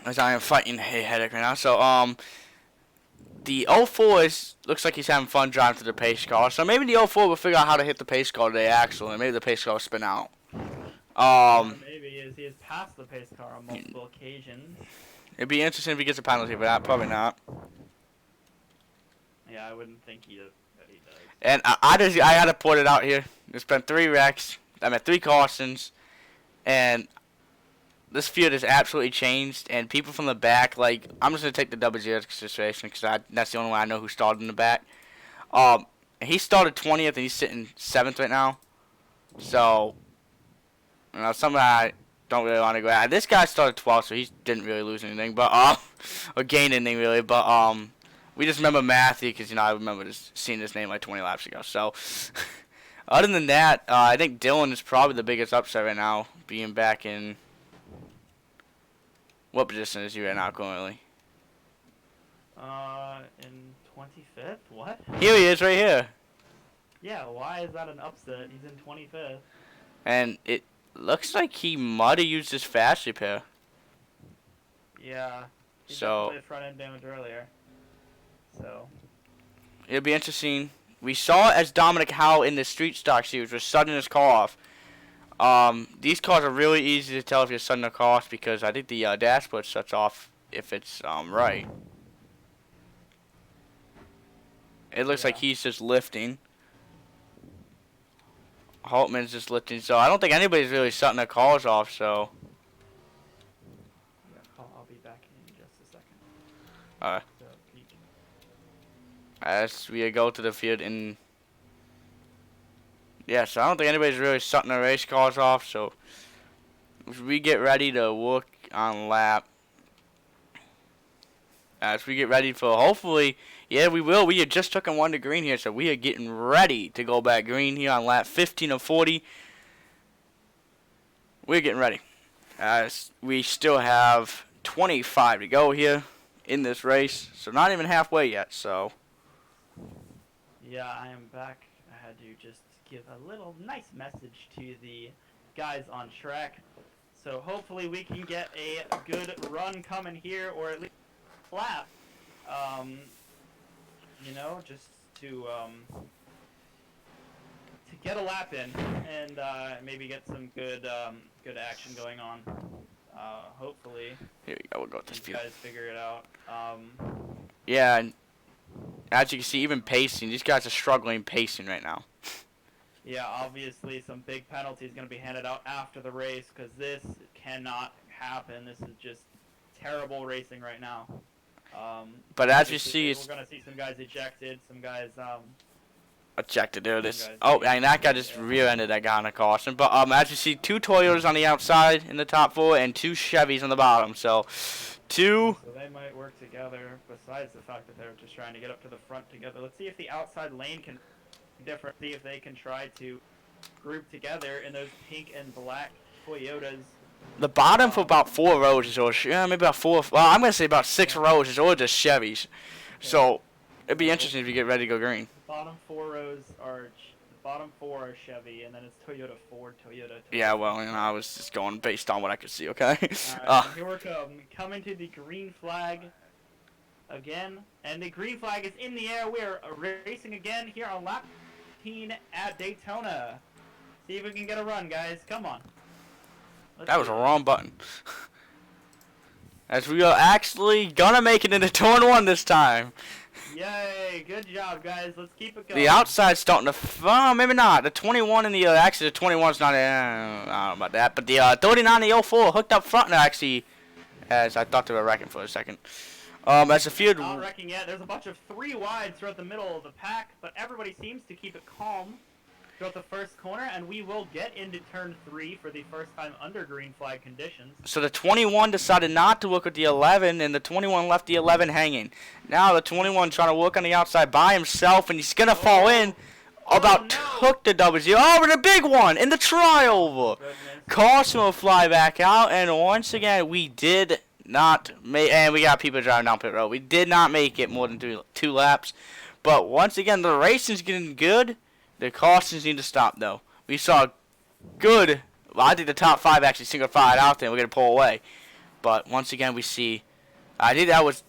As I am fighting a headache right now. So, the 04 looks like he's having fun driving to the pace car. So maybe the 04 will figure out how to hit the pace car today, actually. And maybe the pace car will spin out. Maybe he has passed the pace car on multiple occasions. It'd be interesting if he gets a penalty for that. Probably not. Yeah, I wouldn't think that he does. And I had to put it out here. There's been 3 wrecks. 3 cautions. And this field has absolutely changed, and people from the back, like, I'm just going to take the WZ into consideration because that's the only way I know who started in the back. He started 20th, and he's sitting 7th right now. So, you know, something I don't really want to go at. This guy started 12th, so he didn't really lose anything, but, or gain anything, really. But, we just remember Matthew because, you know, I remember just seeing his name like 20 laps ago. So, other than that, I think Dylan is probably the biggest upset right now, being back in... What position is he right now currently? In 25th? What? Here he is, right here. Yeah, why is that an upset? He's in 25th. And it looks like he might have used his fast repair. Yeah. He So definitely had front end damage earlier. So. It'll be interesting. We saw it as Dominic Howell in the Street Stock Series was shutting his car off. These cars are really easy to tell if you're shutting a car off because I think the dashboard shuts off if it's right. It looks like he's just lifting. Holtman's just lifting, so I don't think anybody's really shutting their cars off, so. Yeah, I'll be back in just a second. Alright. So you can... As we go to the field in. Yeah, so I don't think anybody's really shutting their race cars off, so as we get ready to work on lap. As we get ready for, hopefully, yeah, we will. We had just taken 1 to green here, so we are getting ready to go back green here on lap 15 of 40. We're getting ready. As we still have 25 to go here in this race, so not even halfway yet, so. Yeah, I am back. I had to just give a little nice message to the guys on track. So hopefully we can get a good run coming here, or at least a lap. You know, just to get a lap in and maybe get some good action going on. Hopefully. Here we go. We'll go with this you field. guys figure it out. Yeah, and as you can see, even pacing, these guys are struggling pacing right now. Yeah, obviously some big penalties going to be handed out after the race because this cannot happen. This is just terrible racing right now. But as you obviously, see, we're gonna see some guys ejected, some guys ejected. There it is. guys Oh, being and that guy just ejected, yeah. rear-ended that guy on a caution. But as you see, 2 Toyotas on the outside in the top 4 and 2 Chevys on the bottom. So, 2. So they might work together. Besides the fact that they're just trying to get up to the front together. Let's see if the outside lane can be different. See if they can try to group together in those pink and black Toyotas. The bottom for about 4 rows is all, maybe about 4. Well, I'm gonna say about 6 rows is all just Chevys. So it'd be interesting if you get ready to go green. Bottom 4 rows are the bottom 4 are Chevy, and then it's Toyota, Ford, Toyota. Yeah, well, I was just going based on what I could see. Okay. Alright, here we come. Coming to the green flag again, and the green flag is in the air. We are racing again here on lap 15 at Daytona. See if we can get a run, guys. Come on. That was a wrong button. As we are actually gonna make it into turn 1 this time. Yay! Good job, guys. Let's keep it going. The outside's starting to, maybe not. The 21 and the, actually the 21's not, I don't know about that. But the 39 and the 04 hooked up front actually, as I thought they were wrecking for a second. As the field... Not wrecking yet. There's a bunch of 3 wides throughout the middle of the pack, but everybody seems to keep it calm throughout the first corner, and we will get into turn 3 for the first time under green flag conditions. So the 21 decided not to work with the 11, and the 21 left the 11 hanging. Now the 21 trying to work on the outside by himself, and he's gonna fall in. About took the W. Oh, but a big one in the tryover. Carson will fly back out, and once again we did not make. And we got people driving down pit road. We did not make it more than two laps. But once again, the racing's getting good. The cautions need to stop, though. We saw good. Well, I think the top 5 actually single file out there. We're gonna pull away. But once again, we see. I think that was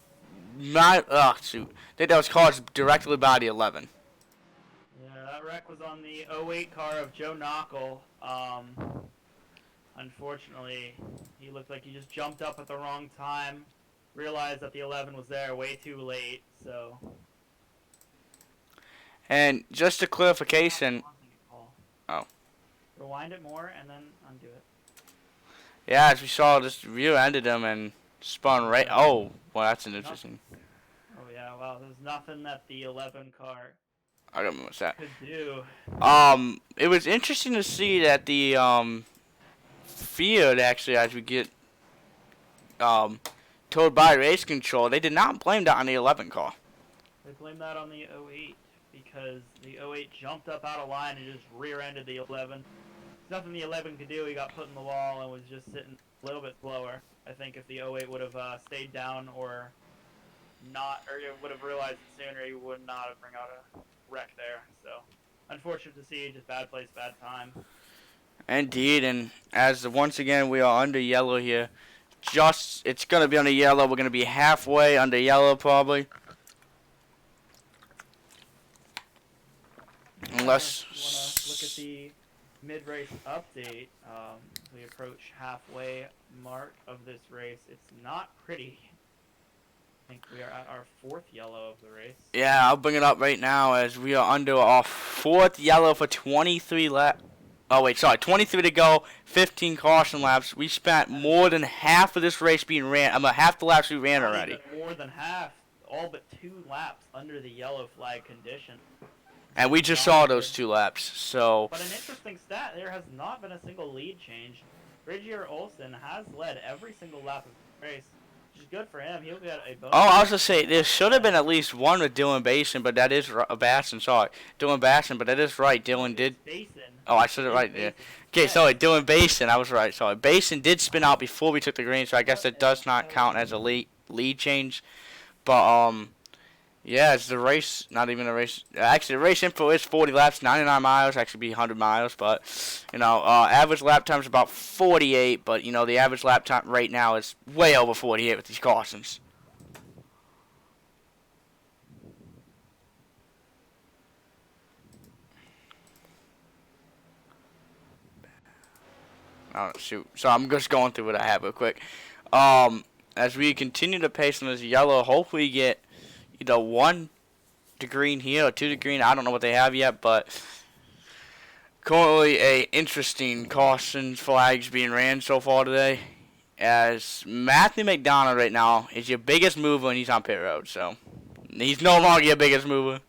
not. Oh shoot! I think that was caused directly by the 11. Yeah, that wreck was on the 08 car of Joe Knockel. Unfortunately, he looked like he just jumped up at the wrong time. Realized that the 11 was there way too late. So. And just a clarification. Oh. Rewind it more and then undo it. Yeah, as we saw, just rear-ended him and spun right. Oh, well, that's an interesting. Oh yeah, wow. There's nothing that the 11 car I don't know what's that. could do. It was interesting to see that the field actually, as we get told by race control, they did not blame that on the 11 car. They blame that on the 08. Because the 08 jumped up out of line and just rear-ended the 11. There's nothing the 11 could do. He got put in the wall and was just sitting a little bit slower. I think if the 08 would have stayed down or not, or would have realized it sooner, he would not have bring out a wreck there. So, unfortunate to see. Just bad place, bad time. Indeed, and as once again we are under yellow here. It's gonna be under yellow. We're gonna be halfway under yellow probably. Unless If you want to look at the mid-race update, we approach halfway mark of this race. It's not pretty. I think we are at our 4th yellow of the race. Yeah, I'll bring it up right now as we are under our 4th yellow for 23 laps. Oh wait, sorry, 23 to go, 15 caution laps. We spent more than half of this race being ran. Half the laps we ran already. More than half, all but 2 laps under the yellow flag condition. And we just saw those 2 laps, so. But an interesting stat, there has not been a single lead change. Bridgier Olsen has led every single lap of the race, which is good for him. He'll get a bonus. Oh, I was gonna say there should have been at least one with Dylan Basin, but that is Basson. Sorry, Dylan Basson, but that is right. Dylan did. Basin. Oh, I said it right there. Okay, sorry, Dylan Basin. I was right. Sorry, Basin did spin out before we took the green, so I guess it does not count as a lead change. But yeah, it's the race, not even a race. Actually, the race info is 40 laps, 99 miles, actually be 100 miles. But, you know, average lap time is about 48. But, you know, the average lap time right now is way over 48 with these cautions. Oh, shoot. So I'm just going through what I have real quick. As we continue to pace on this yellow, hopefully get either 1 to green here or 2 to green. I don't know what they have yet, but currently a interesting caution flags being ran so far today. as Matthew McDonald right now is your biggest mover and he's on pit road. So he's no longer your biggest mover.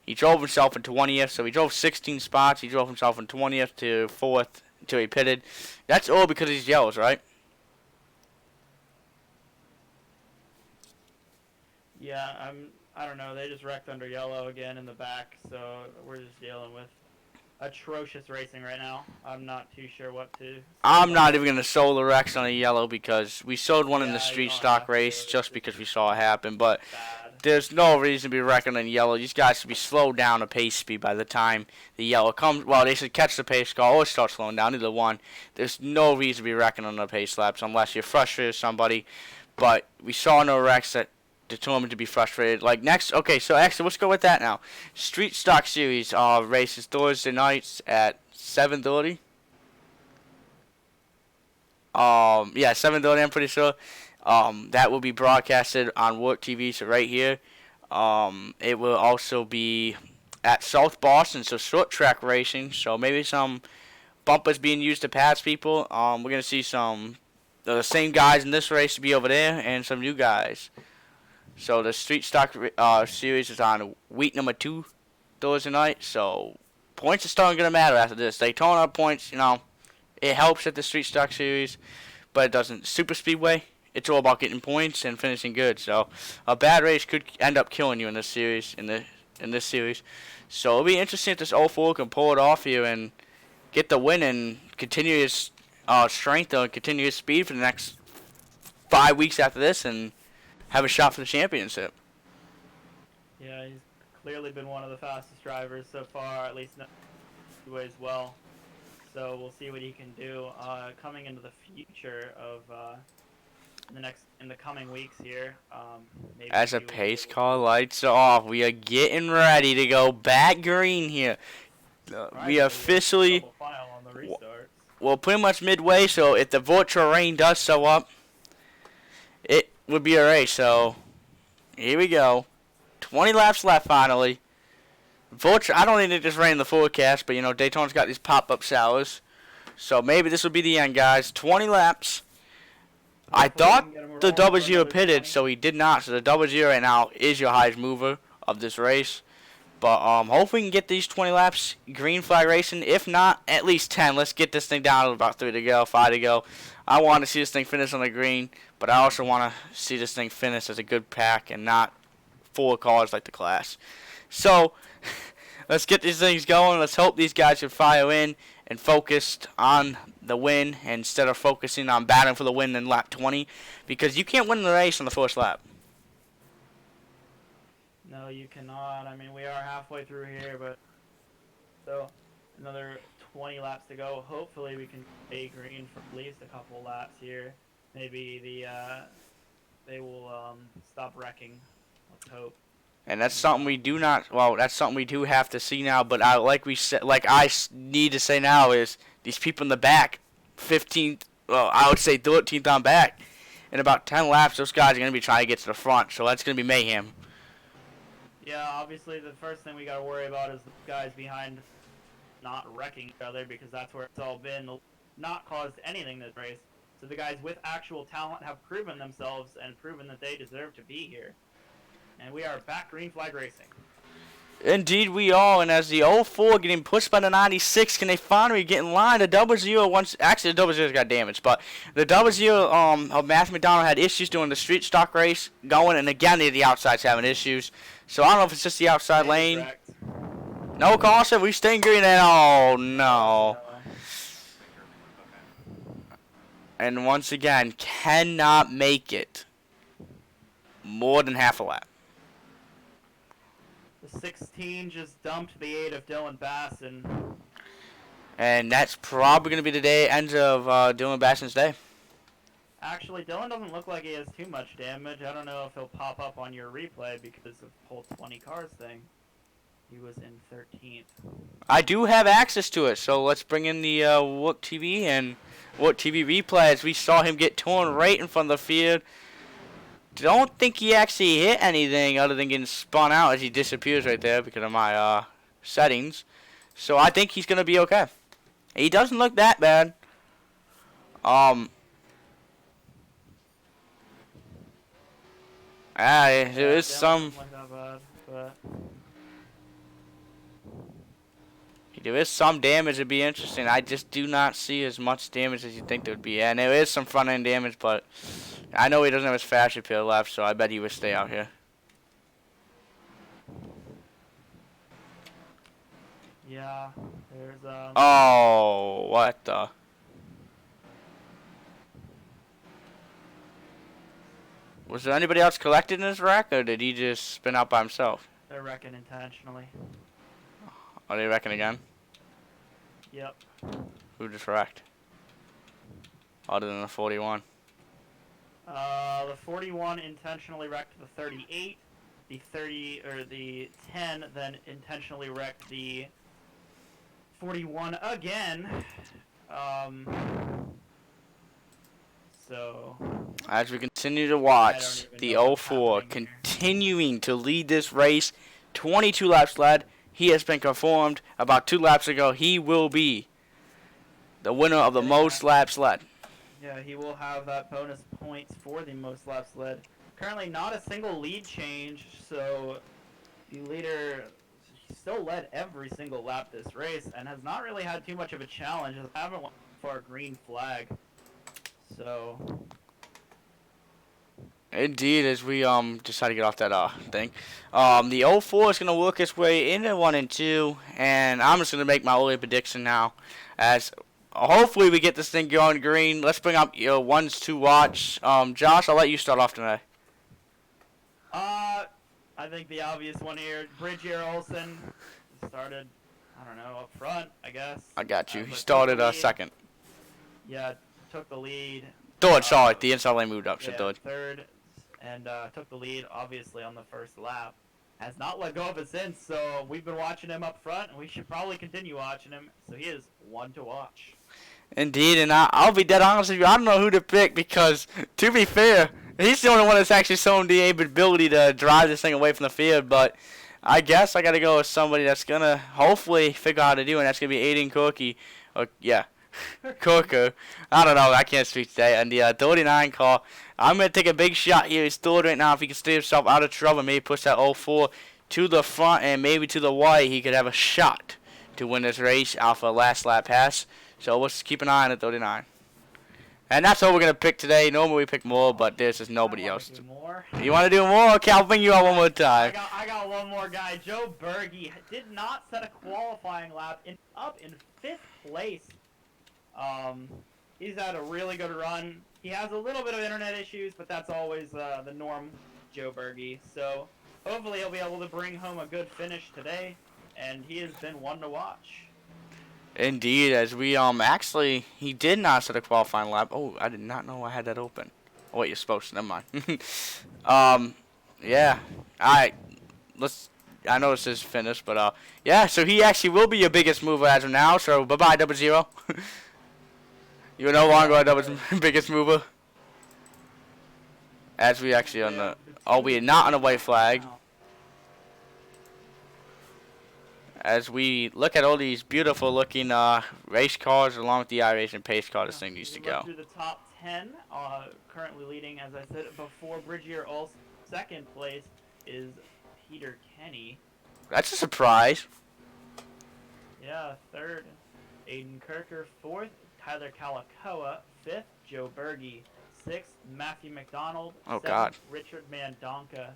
He drove himself in 20th, so he drove 16 spots. He drove himself in 20th to 4th until he pitted. That's all because he's yellows, right? Yeah, I don't know. They just wrecked under yellow again in the back, so we're just dealing with atrocious racing right now. I'm not too sure what to. I'm not even going to solo Rex on a yellow because we sold one in the Yeah, street you don't stock have to. race just because we saw it happen. But Bad. there's no reason to be wrecking on yellow. These guys should be slowed down to pace speed by the time the yellow comes. Well, they should catch the pace car or start slowing down, either one. There's no reason to be wrecking on the pace laps unless you're frustrated with somebody. But we saw no wrecks that determined to be frustrated. Like next, okay, so actually let's go with that now. Street Stock Series races Thursday nights at 7:30. Yeah, 7:30. I'm pretty sure. That will be broadcasted on WORC TV. So right here. It will also be at South Boston. So short track racing. So maybe some bumpers being used to pass people. We're gonna see some the same guys in this race to be over there and some new guys. So the Street Stock Series is on week number 2 Thursday night. So points are starting to matter after this. Daytona points, you know, it helps at the Street Stock Series, but it doesn't. Superspeedway, it's all about getting points and finishing good. So a bad race could end up killing you in this series. In this series, so it'll be interesting if this 04 can pull it off here and get the win and continue his strength and continue his speed for the next 5 weeks after this and have a shot for the championship. Yeah, he's clearly been one of the fastest drivers so far, at least in the way as well. So we'll see what he can do coming into the future of in the coming weeks here. Maybe As a he will be pace able car lights off, we are getting ready to go back green here. to- We officially, double file on the restarts. well, pretty much midway. So if the virtual rain does show up, it would be a race. So here we go. 20 laps left finally. Virtual, I don't think it just rained in the forecast, but you know Daytona's got these pop-up showers, so maybe this will be the end, guys. 20 laps. I Hopefully we thought can get him the rolling double for zero another pitted, 20. so he did not. So the double zero right now is your highest mover of this race. But hopefully we can get these 20 laps green flag racing. If not, at least 10. Let's get this thing down to about 3 to go, 5 to go. I want to see this thing finish on the green, but I also want to see this thing finish as a good pack and not 4 cars like the class. So let's get these things going. Let's hope these guys can fire in and focused on the win instead of focusing on battling for the win in lap 20, because you can't win the race on the first lap. No, you cannot. I mean, we are halfway through here, but so another 20 laps to go. Hopefully, we can stay green for at least a couple laps here. Maybe they will stop wrecking. Let's hope. And that's something we do not. Well, that's something we do have to see now. But I need to say now is these people in the back, 15th. Well, I would say 13th on back. In about 10 laps, those guys are going to be trying to get to the front. So that's going to be mayhem. Yeah, obviously the first thing we got to worry about is the guys behind not wrecking each other, because that's where it's all been. Not caused anything this race. So the guys with actual talent have proven themselves and proven that they deserve to be here. And we are back green flag racing. Indeed we are, and as the 04 getting pushed by the 96, can they finally get in line? The double zero once, actually the double zero's got damaged, but the double zero of Matthew McDonald had issues during the street stock race going, and again the outside's having issues. So I don't know if it's just the outside lane. Correct. No call said we staying green, and oh no. And once again, cannot make it more than half a lap. The 16 just dumped the 8 of Dylan Bass, And that's probably going to be the day ends of Dylan Basson's day. actually Dylan doesn't look like he has too much damage. I don't know if he'll pop up on your replay because of the whole 20 cars thing. He was in 13th. I do have access to it, so let's bring in the WORC TV and WORC TV replay as we saw him get torn right in front of the field. Don't think he actually hit anything other than getting spun out as he disappears right there because of my settings. So I think he's going to be okay. He doesn't look that bad. There is they some. don't look that bad, but There is some damage. It'd be interesting. I just do not see as much damage as you think there would be. And there is some front end damage, but I know he doesn't have his fast repair left, so I bet he would stay out here. yeah, there's Oh, what the? Was there anybody else collected in this wreck, or did he just spin out by himself? they're wrecking intentionally. Are they wrecking again? Yep. Who just wrecked? Other than the 41. The 41 intentionally wrecked the 38. The 10 then intentionally wrecked the 41 again. So As we continue to watch even the know what's 04 happening here. continuing to lead this race, 22 laps led. He has been confirmed about 2 laps ago. He will be the winner of the most laps led. Yeah, he will have that bonus points for the most laps led. Currently not a single lead change, so the leader still led every single lap this race and has not really had too much of a challenge. I haven't went for a green flag. So Indeed, as we decide to get off that thing. The 04 is gonna work its way into 1 and 2, and I'm just gonna make my early prediction now. As hopefully we get this thing going green. Let's bring up your ones to watch. Josh, I'll let you start off today. I think the obvious one here, Bridgier Olsen started, I don't know, up front, I guess. I got you. But He took started the lead. second. Yeah, took the lead. Third, sorry. The inside lane moved up, so Yeah, third. and took the lead, obviously, on the first lap. Has not let go of it since, so we've been watching him up front, and we should probably continue watching him. So he is one to watch. Indeed, and I'll be dead honest with you. I don't know who to pick because, to be fair, he's the only one that's actually shown the ability to drive this thing away from the field. But I guess I got to go with somebody that's going to hopefully figure out how to do it, and that's going to be Aiden Cookie. Yeah, Cooker. I don't know. I can't speak today. And the 39 car, I'm going to take a big shot here. He's third right now. If he can stay himself out of trouble, maybe push that 04 to the front and maybe to the right, he could have a shot to win this race off a last lap pass. So let's keep an eye on the 39. And that's all we're going to pick today. Normally we pick more, but there's just nobody else. Do more. You want to do more? Okay, I'll bring you out one more time. I got one more guy. Joe Berge did not set a qualifying lap up in 5th place. He's had a really good run. He has a little bit of internet issues, but that's always the norm, Joe Berge. So hopefully he'll be able to bring home a good finish today, and he has been one to watch. Indeed, as we actually he did not set a qualifying lap. Oh, I did not know I had that open. Oh wait, you're supposed to. Never mind. Yeah. Alright. I know this is finished, but yeah. So he actually will be your biggest mover as of now. So bye bye 00. You're no longer our biggest mover. As we actually on the we are not on a white flag. As we look at all these beautiful looking race cars along with the iRacing pace car, this thing needs to go. Through the top 10, currently leading, as I said before, Bridgier Olsen. Second place is Peter Kenny. That's a surprise. Yeah, third, Aiden Kirker. Fourth, Tyler Calacoa. Fifth, Joe Berge. Sixth, Matthew McDonald. Oh, Seventh, God. Richard Mandonka.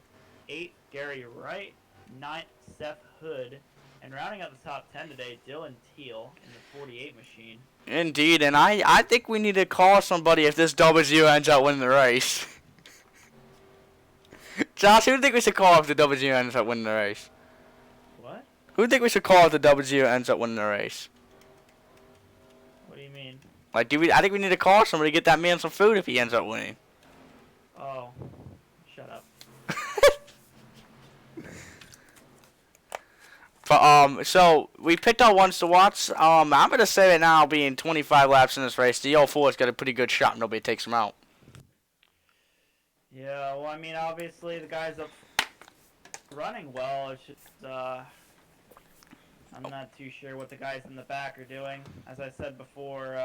Eighth, Gary Wright. Ninth, Seth Hood. And rounding out the top 10 today, Dylan Teal in the 48 machine. Indeed, and I think we need to call somebody if this W ends up winning the race. Josh, who do you think we should call if the W ends up winning the race? What? Who do you think we should call if the W ends up winning the race? What do you mean? Like, I think we need to call somebody to get that man some food if he ends up winning. Oh, shut up. But, so we picked out ones to watch. I'm gonna say right now, being 25 laps in this race, the 04's got a pretty good shot. And nobody takes him out. Yeah, well, I mean, obviously the guys up running well. It's just I'm not too sure what the guys in the back are doing. As I said before,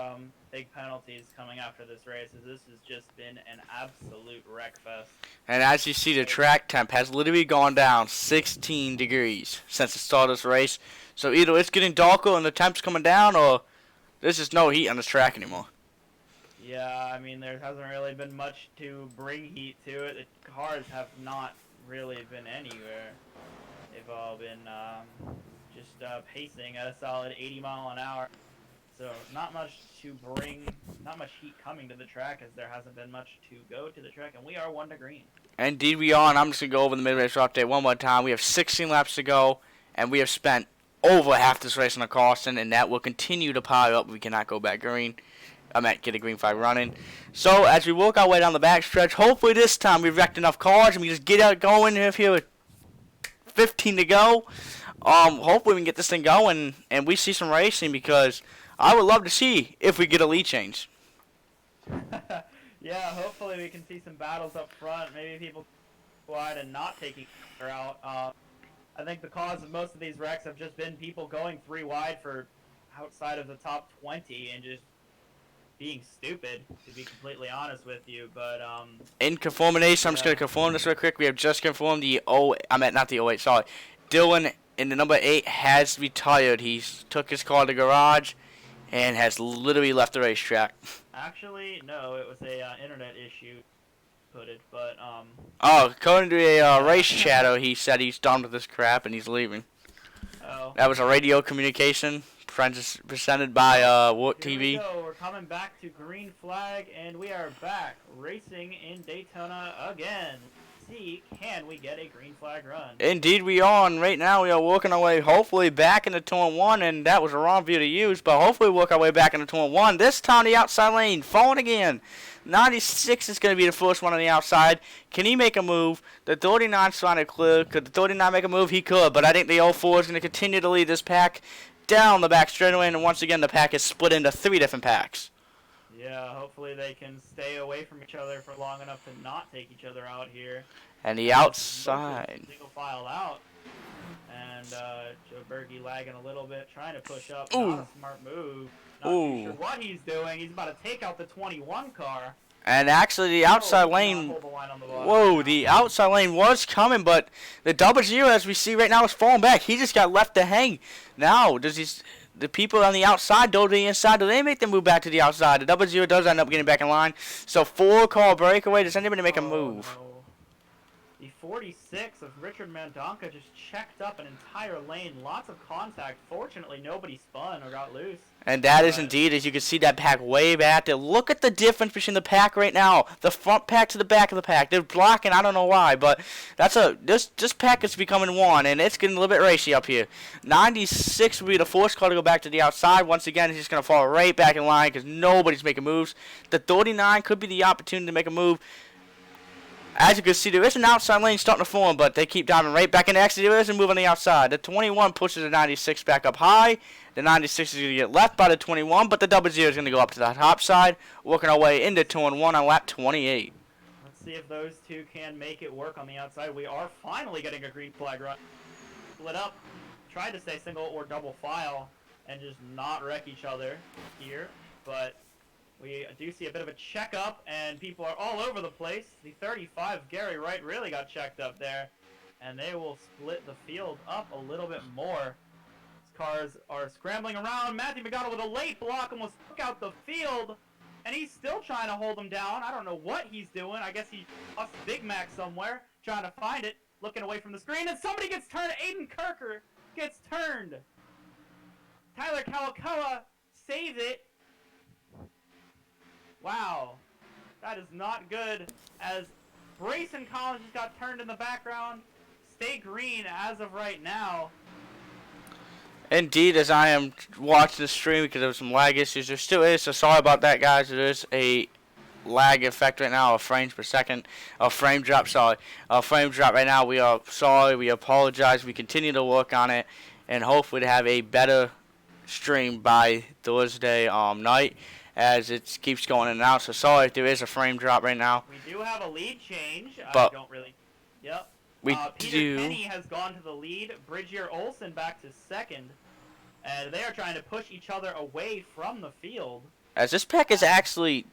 big penalties coming after this race. As this has just been an absolute wreck fest. And as you see, the track temp has literally gone down 16 degrees since the start of this race. So either it's getting darker and the temp's coming down, or there's just no heat on this track anymore. Yeah, I mean, there hasn't really been much to bring heat to it. The cars have not really been anywhere. They've all been just pacing at a solid 80 mile an hour. So not much to bring, not much heat coming to the track, as there hasn't been much to go to the track, and we are 1 to green. Indeed we are, and I'm just going to go over the mid-race update one more time. We have 16 laps to go, and we have spent over half this race on the caution, and that will continue to pile up. We cannot go back green. I meant get a green flag running. So as we work our way down the back stretch, hopefully this time we've wrecked enough cars and we just get out going here with 15 to go. Hopefully we can get this thing going and we see some racing, because I would love to see if we get a lead change. Yeah, hopefully we can see some battles up front. Maybe people wide and not taking her out. I think the cause of most of these wrecks have just been people going 3 wide for outside of the top 20 and just being stupid, to be completely honest with you. But in conformation, I'm just going to confirm this real quick. We have just confirmed the not the 08, sorry. Dylan in the number 8 has retired. He took his car to the garage and has literally left the racetrack. Actually, no, it was a internet issue. But according to a race chatter, he said he's done with this crap and he's leaving. Oh. That was a radio communication presented by WORC Here TV. we go. We're coming back to green flag, and we are back racing in Daytona again. See, can we get a green flag run? Indeed we are, and right now we are working our way hopefully back into turn 1, and that was a wrong view to use, but hopefully we'll work our way back into turn 1. This time the outside lane, falling again. 96 is going to be the first one on the outside. Can he make a move? The 39 sounded clear. Could the 39 make a move? He could, but I think the 04 is going to continue to lead this pack down the back straightaway, and once again the pack is split into 3 different packs. Yeah, hopefully they can stay away from each other for long enough to not take each other out here. And the outside. Single file out. And Joe Berge lagging a little bit, trying to push up. Ooh. Not a smart move. Not too sure what he's doing. He's about to take out the 21 car. And actually the outside lane, whoa, the outside lane was coming, but the double zero, as we see right now, is falling back. He just got left to hang. Now, the people on the outside go to the inside? Do they make them move back to the outside? The double zero does end up getting back in line. So 4-car breakaway. Does anybody make a move? No. The 46 of Richard Mandonka just checked up an entire lane. Lots of contact. Fortunately, nobody spun or got loose. And that is indeed, as you can see, that pack way back there. Look at the difference between the pack right now. The front pack to the back of the pack. They're blocking. I don't know why, but this pack is becoming one, and it's getting a little bit racy up here. 96 will be the first car to go back to the outside. Once again, he's just going to fall right back in line because nobody's making moves. The 39 could be the opportunity to make a move. As you can see, there is an outside lane starting to form, but they keep diving right back in. Actually, there is a move on the outside. The 21 pushes the 96 back up high. The 96 is going to get left by the 21, but the double zero is going to go up to the top side, working our way into turn 1 on lap 28. Let's see if those two can make it work on the outside. We are finally getting a green flag run. Split up, tried to stay single or double file, and just not wreck each other here, but we do see a bit of a checkup, and people are all over the place. The 35, Gary Wright, really got checked up there, and they will split the field up a little bit more. These cars are scrambling around. Matthew McDonald with a late block almost took out the field, and he's still trying to hold them down. I don't know what he's doing. I guess he lost Big Mac somewhere, trying to find it, looking away from the screen, and somebody gets turned. Aiden Kirker gets turned. Tyler Kalakawa saves it. Wow, that is not good, as Braison Collins just got turned in the background. Stay green as of right now. Indeed, as I am watching the stream because of some lag issues, there still is, so sorry about that, guys. There is a lag effect right now, of frames per second, a frame drop, sorry. A frame drop right now. We are sorry, we apologize, we continue to work on it, and hopefully to have a better stream by Thursday night, as it keeps going in and out. So sorry if there is a frame drop right now. We do have a lead change. But I don't really. Yep. We Peter Kenny has gone to the lead. Bridgier Olsen back to second. and they are trying to push each other away from the field. As this pack is actually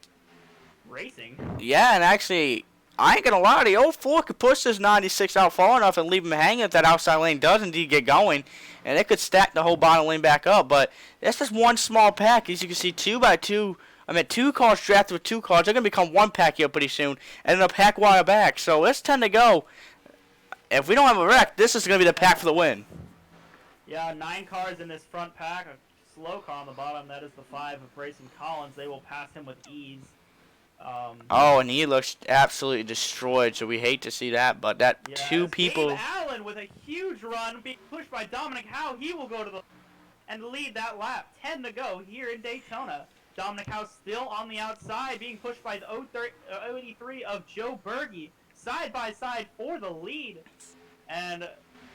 racing. Yeah, and actually, I ain't gonna lie, the 04 could push this 96 out far enough and leave him hanging if that outside lane does indeed get going, and it could stack the whole bottom lane back up. But that's just one small pack. As you can see, 2x2. I mean, 2 cars drafted with 2 cars. They're gonna become 1 pack here pretty soon, and then a pack wire back. So it's 10 to go. If we don't have a wreck, this is gonna be the pack for the win. Yeah, 9 cars in this front pack. A slow car on the bottom. That is the 5 of Braison Collins. They will pass him with ease. Oh, and he looks absolutely destroyed, so we hate to see that. But that yeah, 2 people. Gabe Allen with a huge run, being pushed by Dominic Howe. He will go to the and lead that lap. 10 to go here in Daytona. Dominic Howe still on the outside, being pushed by the 083 of Joe Berge. Side by side for the lead, and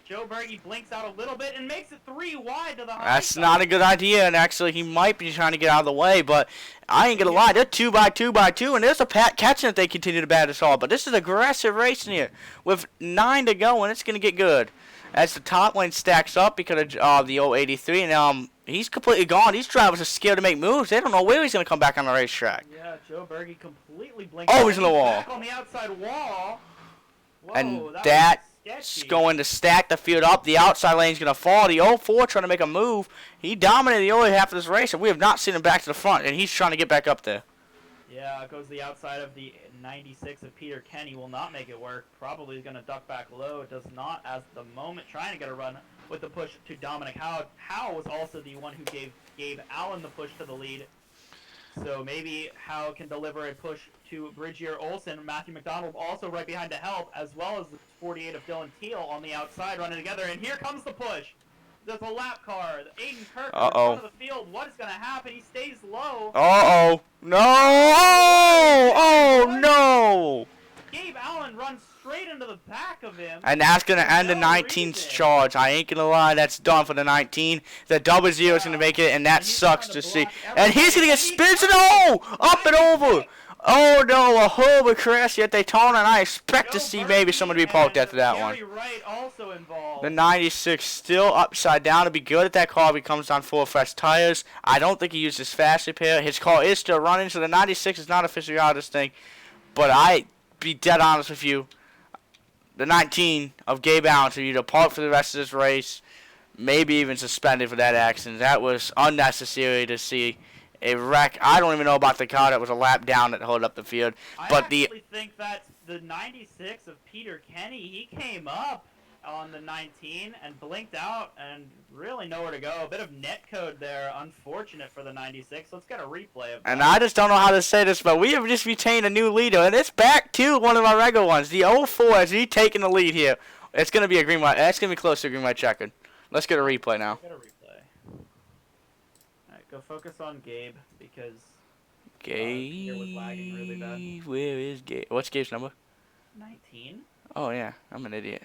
Joe Berge blinks out a little bit and makes it 3 wide to the high That's side. not a good idea, and actually he might be trying to get out of the way, but I ain't gonna lie, they're 2x2x2, and there's a pat catching if they continue to bat us all. But this is aggressive racing here with 9 to go, and it's gonna get good as the top lane stacks up because of the 083, and he's completely gone. These drivers are scared to make moves. They don't know where he's gonna come back on the racetrack. Yeah, Joe Berge completely blinked. Oh, he's in the wall. Back on the outside wall. Whoa, And that that's was sketchy. going to stack the field up. The outside lane's going to fall. The 04 trying to make a move. He dominated the early half of this race, and we have not seen him back to the front, and he's trying to get back up there. Yeah, it goes the outside of the 96 of Peter Kenny. Will not make it work. Probably going to duck back low. It does not as the moment. Trying to get a run with the push to Dominic Howe. Howe was also the one who gave Gabe Allen the push to the lead. So maybe Howe can deliver a push to Bridgier Olsen. Matthew McDonald also right behind to help, as well as the 48 of Dylan Teal on the outside running together. And here comes the push. There's a lap car. Aiden Kirk in front of the field. What is going to happen? He stays low. Uh-oh. No! Oh, no! Gabe Allen runs straight into the back of him. And that's going to end the 19's charge. I ain't going to lie, that's done for the 19. The 00 is going to make it, and that sucks to see. And he's going to get spins and up and over. Oh, no, a horrible crash at Daytona, and I expect to see maybe someone to be poked after that one. Wright also involved. The 96 still upside down to be good at that car if he comes on 4 fresh tires. I don't think he used his fast repair. His car is still running, so the 96 is not officially out of this thing. But I be dead honest with you, the 19 of Gabe Allen to be depart for the rest of this race, maybe even suspended for that accident. That was unnecessary to see a wreck. I don't even know about the car that was a lap down that held up the field. But I actually think that the 96 of Peter Kenny, he came up on the 19 and blinked out and really nowhere to go. A bit of net code there, unfortunate for the 96. Let's get a replay of that. And I just don't know how to say this, but we have just retained a new leader, and it's back to one of our regular ones. The 04 has retaken the lead here. It's going to be a green white. It's going to be close to a green white checkered. Let's get a replay now. Get a replay. Alright, go focus on Gabe because Gabe, was lagging really bad. Where is Gabe? What's Gabe's number? 19. Oh, yeah. I'm an idiot.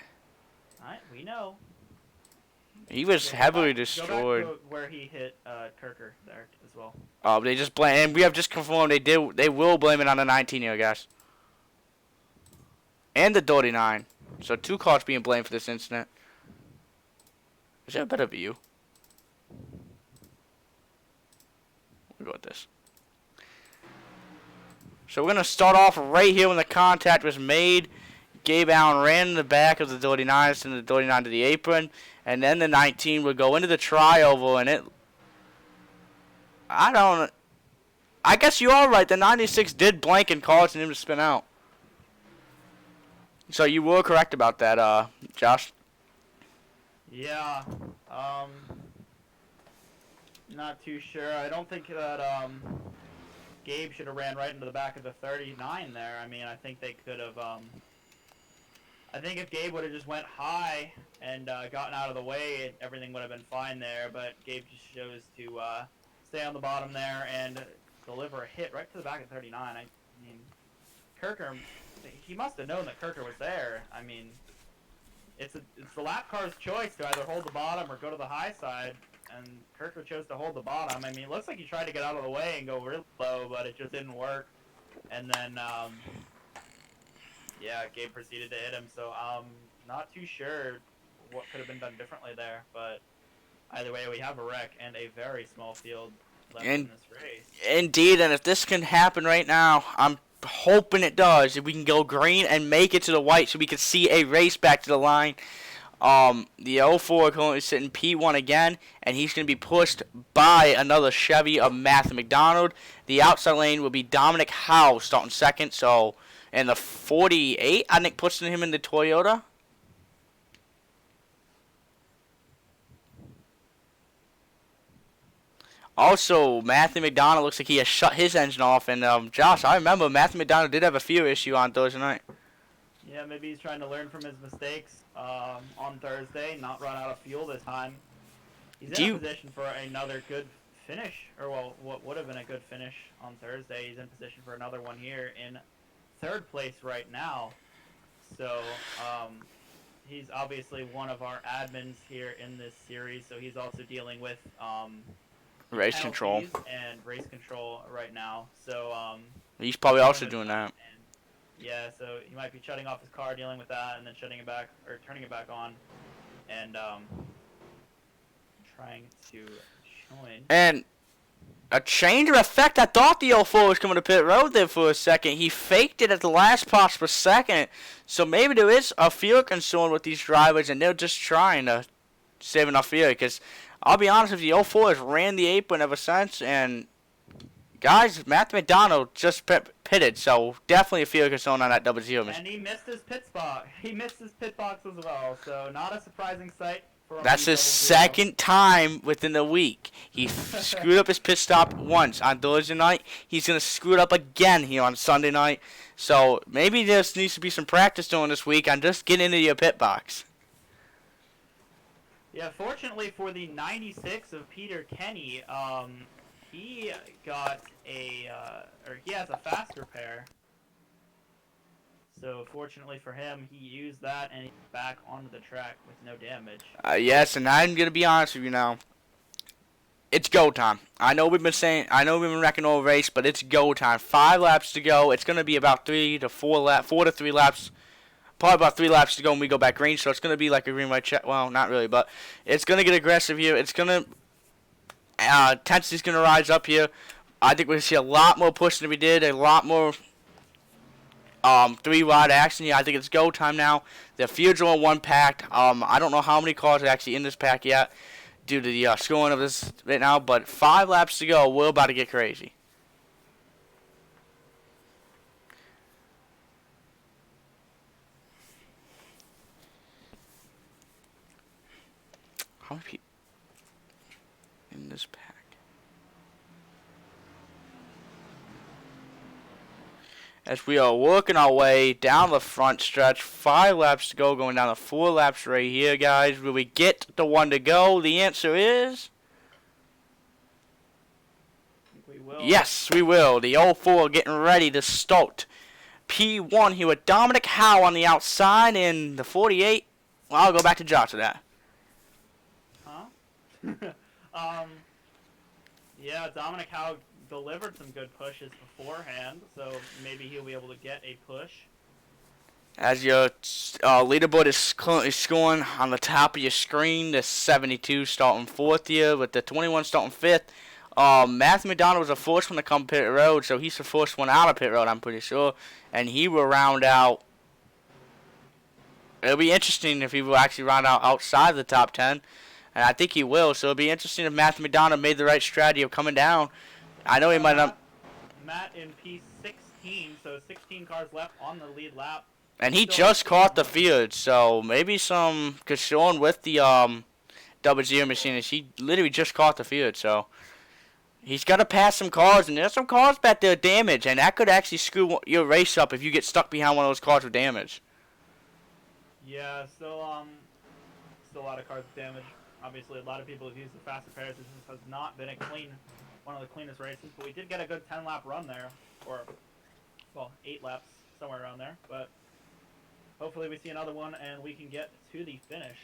Alright, we know. He was heavily destroyed. Go back to where he hit Kirker there as well. Oh, they just blame, and we have just confirmed they will blame it on the 19 here, guys. And the 39. So 2 cars being blamed for this incident. Is there a better view? We'll go with this. So we're going to start off right here when the contact was made. Gabe Allen ran in the back of the 39, sent the 39 to the apron, and then the 19 would go into the trioval, and it... I guess you are right. The 96 did blank and caused him to spin out. So you were correct about that, Josh. Yeah. Not too sure. I don't think that Gabe should have ran right into the back of the 39 there. I mean, I think they could have... I think if Gabe would have just went high and gotten out of the way, everything would have been fine there. But Gabe just chose to stay on the bottom there and deliver a hit right to the back of 39. I mean, Kirker, he must have known that Kirker was there. I mean, it's the lap car's choice to either hold the bottom or go to the high side, and Kirker chose to hold the bottom. I mean, it looks like he tried to get out of the way and go real low, but it just didn't work. And then, yeah, Gabe proceeded to hit him, so I'm not too sure what could have been done differently there, but Either way, we have a wreck and a very small field left And- in this race. Indeed, and if this can happen right now, I'm hoping it does. If we can go green and make it to the white so we can see a race back to the line. The 04 currently sitting P1 again, and he's going to be pushed by another Chevy of Matthew McDonald. The outside lane will be Dominic Howe starting second, so in the 48, I think pushing him in the Toyota. Also, Matthew McDonald looks like he has shut his engine off, and Josh, I remember Matthew McDonald did have a fuel issue on Thursday night. Yeah, maybe he's trying to learn from his mistakes on Thursday, not run out of fuel this time. He's in a position for another good finish, or well, what would have been a good finish on Thursday. He's in position for another one here in third place right now. So he's obviously one of our admins here in this series, so he's also dealing with Race control. And race control right now. So He's probably also doing that. yeah, so he might be shutting off his car, dealing with that, and then shutting it back or turning it back on, and trying to join. And a change of effect. I thought the 04 was coming to pit road there for a second. He faked it at the last possible second. So maybe there is a fuel concern with these drivers, and they're just trying to save enough fuel. Because I'll be honest with you, the 04 has ran the apron ever since, and guys, Matt McDonald just pitted, so definitely a fuel concern on that double zero. And he missed his pit spot. He missed his pit box as well, so not a surprising sight. That's his second time within the week. He screwed up his pit stop once on Thursday night. He's going to screw it up again here on Sunday night. So maybe there needs to be some practice doing this week on just getting into your pit box. Yeah, fortunately for the 96 of Peter Kenny, he got he has a fast repair. So fortunately for him, he used that and he's back onto the track with no damage. Yes, and I'm gonna be honest with you now. It's go time. I know we've been wrecking all race, but it's go time. 5 laps to go. It's gonna be about 4 to 3 laps. Probably about 3 laps to go when we go back green. So it's gonna be like a green white check. Well, not really, but it's gonna get aggressive here. It's gonna intensity's gonna rise up here. I think we're gonna see a lot more push than we did. A lot more 3-wide action here. I think it's go time now. The fields are on one packed. I don't know how many cars are actually in this pack yet due to the scoring of this right now, but 5 laps to go. We're about to get crazy. How many people in this pack? As we are working our way down the front stretch, 5 laps to go, going down to 4 laps right here, guys. Will we get the one to go? The answer is We will. yes, we will. The 04 getting ready to start. P1 here with Dominic Howe on the outside, and the 48. Well, I'll go back to Josh for that. Huh? Yeah, Dominic Howe delivered some good pushes beforehand, so maybe he'll be able to get a push. As your leaderboard is currently scoring on the top of your screen, the 72 starting 4th here, with the 21 starting 5th. Matthew McDonald was the first one to come pit road, so he's the first one out of pit road, I'm pretty sure. And he will round out. It'll be interesting if he will actually round out outside the top 10. And I think he will, so it'll be interesting if Matthew McDonald made the right strategy of coming down. I know he might not. Matt in P16, so 16 cars left on the lead lap. And he just caught the field, so maybe some concern with the double zero machine is he literally just caught the field, so he's got to pass some cars, and there's some cars back there damaged, and that could actually screw your race up if you get stuck behind one of those cars with damage. Yeah, still a lot of cars with damage. Obviously, a lot of people have used the fast repairs. This has not been one of the cleanest races, but we did get a good 10-lap run there, or, well, 8 laps, somewhere around there, but hopefully we see another one and we can get to the finish.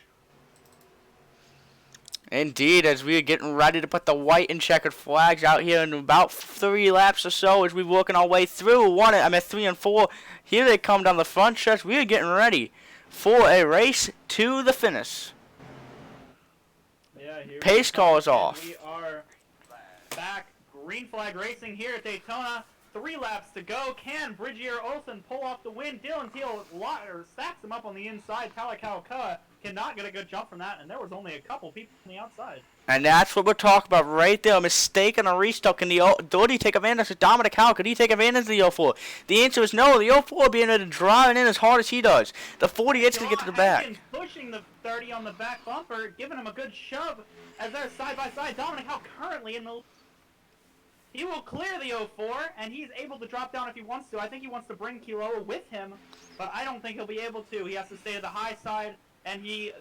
Indeed, as we are getting ready to put the white and checkered flags out here in about 3 laps or so, as we're working our way through 3 and 4. Here they come down the front stretch. We are getting ready for a race to the finish. Yeah, Yeah, here Pace we car go. is off. We are back. Green flag racing here at Daytona. 3 laps to go. Can Bridgier Olsen pull off the win? Dylan Teal stacks him up on the inside. Talakawa cannot get a good jump from that, and there was only a couple people on the outside. And that's what we're talking about right there. A mistake on a restart. Can did he take advantage of Dominic Howell? Could he take advantage of the 04? The answer is no. The 04 being able to drive in as hard as he does. The 40 gets to get to the back. Hagen's pushing the 30 on the back bumper, giving him a good shove as they're side by side. Dominic Howell currently in the... He will clear the 04, and he's able to drop down if he wants to. I think he wants to bring Kiloa with him, but I don't think he'll be able to. He has to stay at the high side, and the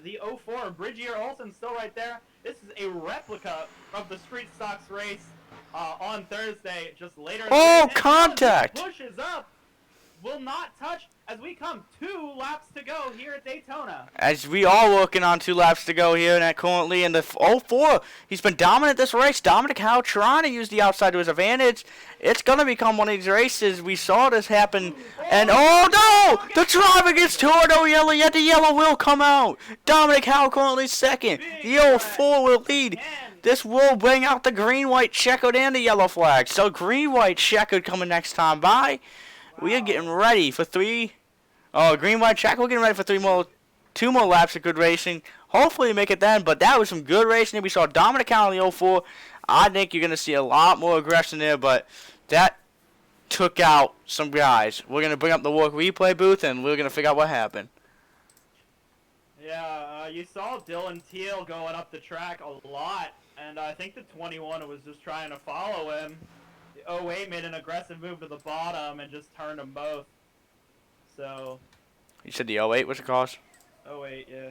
04, Bridgier Olsen, still right there. This is a replica of the Street Stocks race on Thursday, just later. Oh, contact! Pushes up, will not touch as we come 2 laps to go here at Daytona. As we are working on 2 laps to go here, and currently in the 04, he's been dominant this race. Dominic Howe trying to use the outside to his advantage. It's going to become one of these races. We saw this happen, and oh no! The driver gets Tordo yellow, yet the yellow will come out. Dominic Howe currently second. The 04 will lead. This will bring out the green-white checkered and the yellow flag. So green-white checkered coming next time by. We are getting ready for 3. Oh, green, white, check. We're getting ready for 2 more laps of good racing. Hopefully, make it then. But that was some good racing. We saw Dominic Allen in the 04. I think you're going to see a lot more aggression there. But that took out some guys. We're going to bring up the WORC replay booth, and we're going to figure out what happened. Yeah, you saw Dylan Teal going up the track a lot. And I think the 21 was just trying to follow him. The 08 made an aggressive move to the bottom and just turned them both. So. You said the 08 was the cause? 08, yeah.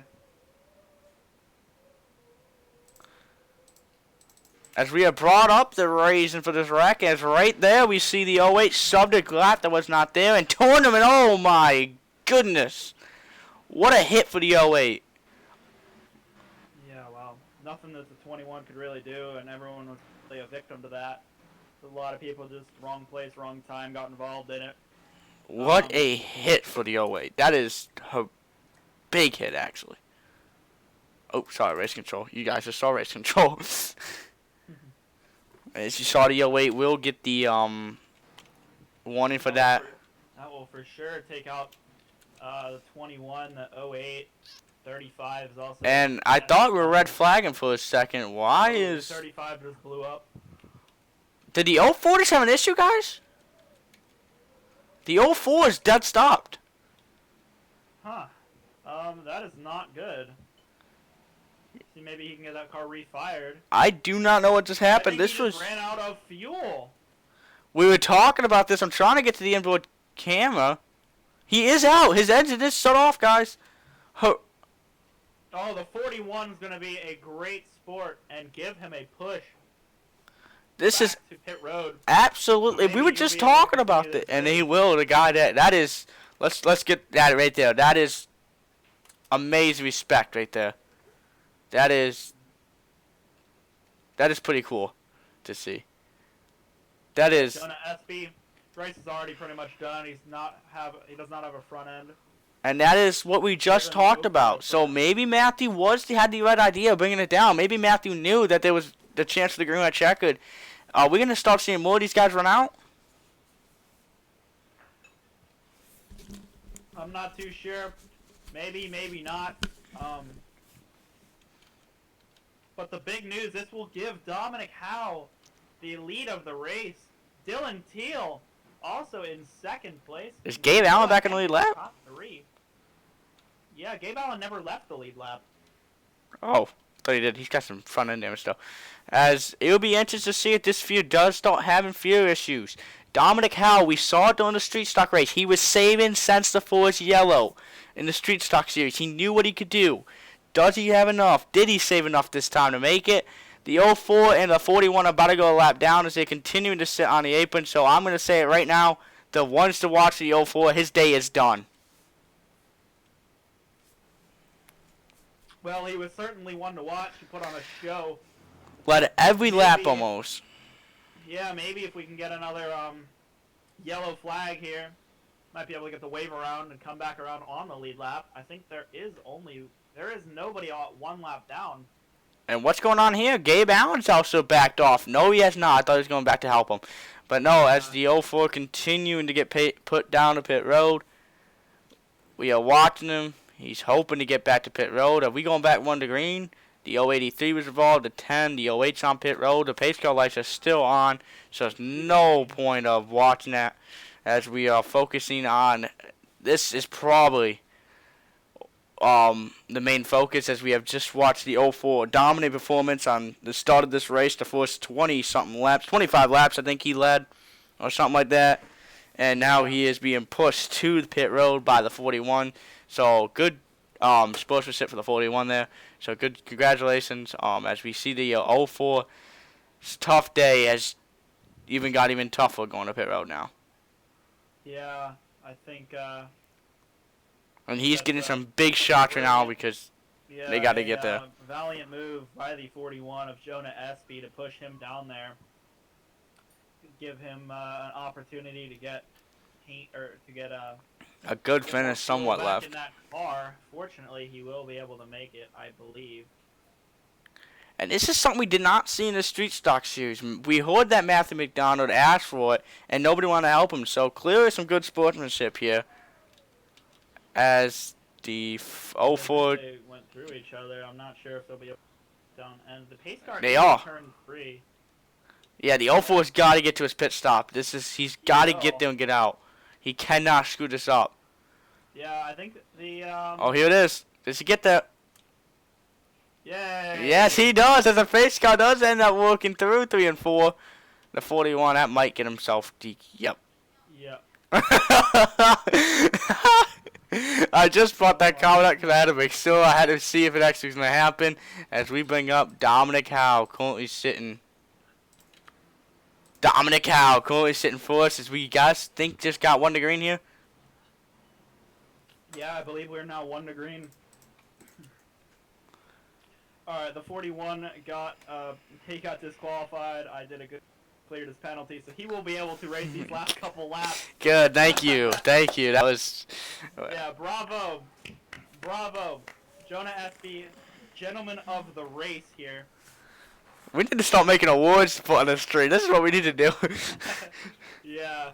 As we have brought up the reason for this wreck, as right there we see the 08 subject lap that was not there, and tournament, oh my goodness. What a hit for the 08. Yeah, well, nothing that the 21 could really do, and everyone was really a victim to that. A lot of people just wrong place, wrong time, got involved in it. What a hit for the 08. That is a big hit, actually. Oh, sorry, race control. You guys just saw race control. As you saw, the 08 will get the warning for that. That will for sure take out the 21, the 08, 35 is also... And I thought we were red flagging for a second. Why is... 35 just blew up. Did the 04 just have an issue, guys? The 04 is dead stopped. Huh. That is not good. See, maybe he can get that car refired. I do not know what just happened. This was... ran out of fuel. We were talking about this. I'm trying to get to the inboard camera. He is out. His engine is shut off, guys. Oh, the 41 is going to be a great sport and give him a push. This is to pit road. Absolutely. We were just talking about it, and he will. The guy that is. Let's get that right there. That is amazing respect right there. That is pretty cool to see. That is. Jonah SB, race is already pretty much done. He does not have a front end. And that is what we just talked about. So maybe Matthew had the right idea of bringing it down. Maybe Matthew knew that there was the chance for the green light checkered. Are we going to start seeing more of these guys run out? I'm not too sure. Maybe, maybe not. But the big news, this will give Dominic Howe the lead of the race. Dylan Teal also in second place. Is Gabe Allen back in the lead lap? Top 3. Yeah, Gabe Allen never left the lead lap. Oh, thought he did. He's got some front end damage though. As it will be interesting to see if this field does start having fuel issues. Dominic Howe, we saw it during the street stock race. He was saving since the Force Yellow in the street stock series. He knew what he could do. Does he have enough? Did he save enough this time to make it? The 04 and the 41 are about to go a lap down as they continue to sit on the apron. So I'm going to say it right now. The ones to watch the 04, his day is done. Well, he was certainly one to watch. He put on a show. Led every lap almost. Yeah, maybe if we can get another yellow flag here, might be able to get the wave around and come back around on the lead lap. I think there is nobody one lap down. And what's going on here? Gabe Allen's also backed off. No, he has not. I thought he was going back to help him. But no, as the 04 continuing to get put down to pit road, we are watching him. He's hoping to get back to pit road. Are we going back 1 to green? The 083 was involved. The 10, the 08's on pit road. The pace car lights are still on. So there's no point of watching that as we are focusing on. This is probably the main focus, as we have just watched the 04 dominant performance on the start of this race. The first 20-something laps, 25 laps I think he led, or something like that. And now he is being pushed to the pit road by the 41. So good sportsmanship for the 41 there. So good, congratulations. As we see the 04 tough day has got even tougher going to pit road now. Yeah, I think. And he's getting some big shots right now because they got to get there. Valiant move by the 41 of Jonah Espy to push him down there. Give him an opportunity to get a good finish somewhat left. In that car. Fortunately, he will be able to make it, I believe. And this is something we did not see in the Street Stock Series. We heard that Matthew McDonald asked for it, and nobody wanted to help him. So clearly some good sportsmanship here. As the 04... They went through each other. I'm not sure if they'll be able to down. And the pace car turn 3. Yeah, the 04's got to get to his pit stop. He's got to get there and get out. He cannot screw this up. Yeah, I think the... Oh, here it is. Does he get there? Yay! Yes, he does. As the pace car does end up working through 3 and 4. The 41, that might get himself... Yep. Yep. I just brought that comment up because I had to make sure. I had to see if it actually was going to happen. As we bring up Dominic Howe, currently sitting first. As we guys think just got 1 to green here. Yeah, I believe we're now 1 to green. Alright, the 41 got disqualified. I did a good... cleared his penalty, so he will be able to race these last couple laps. Good, thank you. Thank you. That was... Yeah, bravo. Bravo. Jonah Espy, gentleman of the race here. We need to start making awards to put on the street. This is what we need to do. Yeah.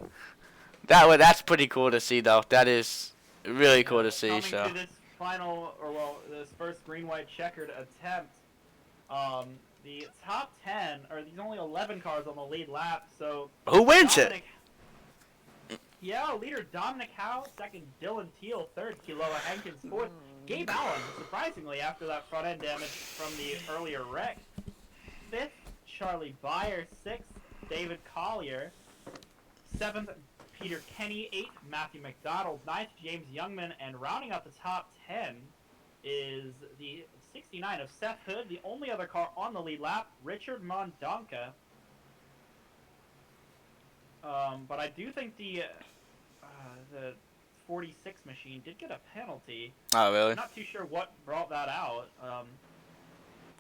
That's pretty cool to see, though. That is really cool to see. Coming So. to this this first green-white checkered attempt, the top 10, or there's only 11 cars on the lead lap, so... Who wins it? Yeah, leader Dominic Howe, second Dylan Teal, third Kiloa Hankins, fourth Gabe Allen, surprisingly, after that front-end damage from the earlier wreck. Fifth, Charlie Byer, sixth, David Collier, seventh, Peter Kenny, eighth, Matthew McDonald, ninth, James Youngman, and rounding out the top 10 is the 69 of Seth Hood, the only other car on the lead lap, Richard Mondonka. But I do think the 46 machine did get a penalty. Oh, really? I'm not too sure what brought that out.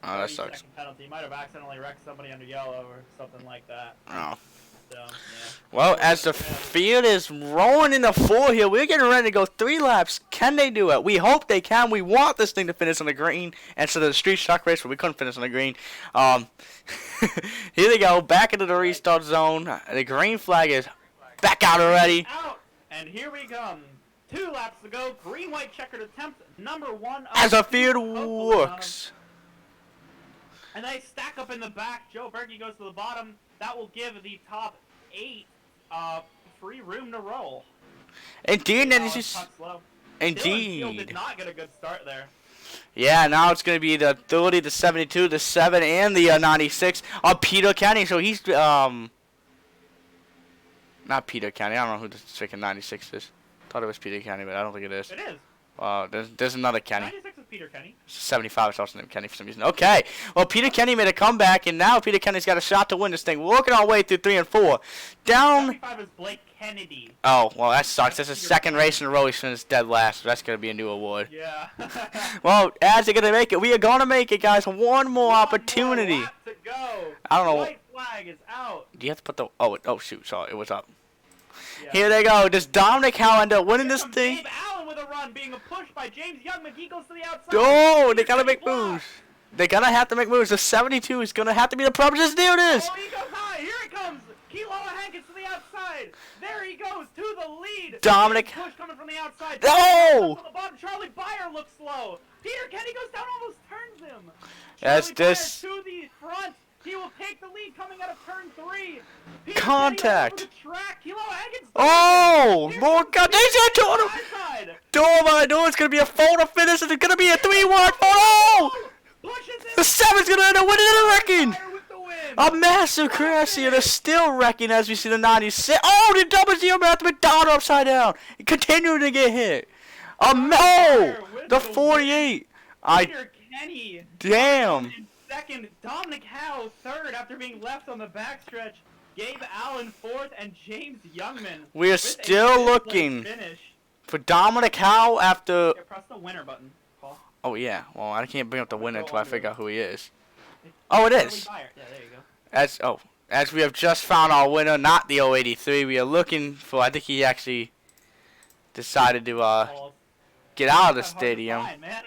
Oh, that sucks. Penalty. Might have accidentally wrecked somebody under yellow or something like that. Oh. So, yeah. Well, as the field is rolling in the 4 here, we're getting ready to go 3 laps. Can they do it? We hope they can. We want this thing to finish on the green instead of the street stock race where we couldn't finish on the green. Here they go, back into the restart zone. The green flag is back out already. Out, and here we come. 2 laps to go. Green-white checkered attempt, number 1. As the field works. And they stack up in the back. Joe Berkey goes to the bottom. That will give the top 8 free room to roll. Indeed, and Indeed. Dylan did not get a good start there. Yeah, now it's going to be the 30, the 72, the 7, and the 96 of Peter Kenny. So he's, not Peter Kenny. I don't know who the freaking 96 is. Thought it was Peter Kenny, but I don't think it is. It is. There's another Kenny. 96 is Peter Kenny. 75 is also named Kenny for some reason. Okay, well, Peter Kenny made a comeback, and now Peter Kenny's got a shot to win this thing. We're working our way through 3 and 4. Down. 75 is Blake Kennedy. Oh, well, that sucks. That's the second race in a row he's finished dead last, so that's going to be a new award. Yeah. Well, as they're going to make it, we are going to make it, guys. One more opportunity. More lap to go. I don't know. White flag is out. Do you have to put the... Oh, shoot. Sorry, it was up. Yeah. Here they go. Does Dominic Howe end up winning this thing? Gabe Allen with a run, being pushed by James Youngman. He goes to the outside. Oh, they got to make moves. They're gonna have to make moves. The 72 is gonna have to be the problem. Just there it is. Oh, he goes high. Here it comes. Kilo Hankins to the outside. There he goes to the lead. Dominic. Push coming from the outside. Oh! On the bottom. Charlie Byer looks slow. Peter Kenny goes down, almost turns him. That's Charlie this. Byer to the front. He will take the lead coming out of turn 3. Peter Contact. Kenny over the track. Kilo Hankins. Oh! Here More comes God! Peter There's Kenny a on the total. high side. Oh my God! It's gonna be a photo finish. It's gonna be a 3-1 photo. Pushes in. The 7's gonna end up winning the wrecking. Byer with the win. A massive crash here. They're still wrecking as we see the 96. Oh, the double zero back McDonald upside down. Continuing to get hit. The 48. Peter Kenny. Damn. In second, Dominic Howe third after being left on the backstretch. Gabe Allen fourth, and James Youngman. We are with a still fifth-place looking finish. for Dominic Howe after. Here, press the winner button, Paul. Oh yeah. Well, I can't bring up the winner until I under. figure out who he is. Oh, it is. Yeah, there you go. As we have just found our winner, not the 083. We are looking for. I think he actually decided to Paul, get out of the that's hard to stadium. find, man.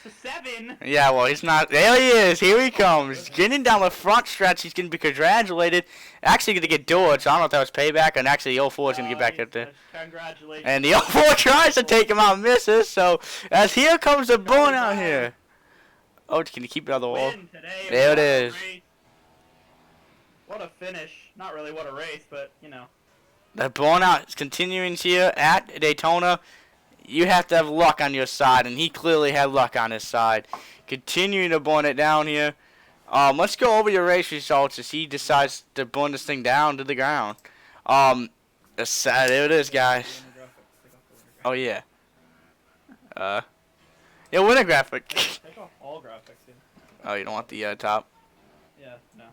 It's a 7. Yeah, well, he's not. There he is. Here he comes. Getting down the front stretch. He's going to be congratulated. Actually going to get dodged. I don't know if that was payback. And actually, the 04 is going to get back up there. Congratulations. And the 04 tries to take him out and misses. So, as here comes the burn out here. Oh, can you keep it on the wall? Win today. There it What a is. race. What a finish. Not really what a race, but, you know. The burnout is continuing here at Daytona. You have to have luck on your side, and he clearly had luck on his side. Continuing to burn it down here. Let's go over your race results as he decides to burn this thing down to the ground. There it is, guys. Oh, yeah. Yeah, winner graphic. Take off all graphics, dude. Oh, you don't want the top? Yeah, no.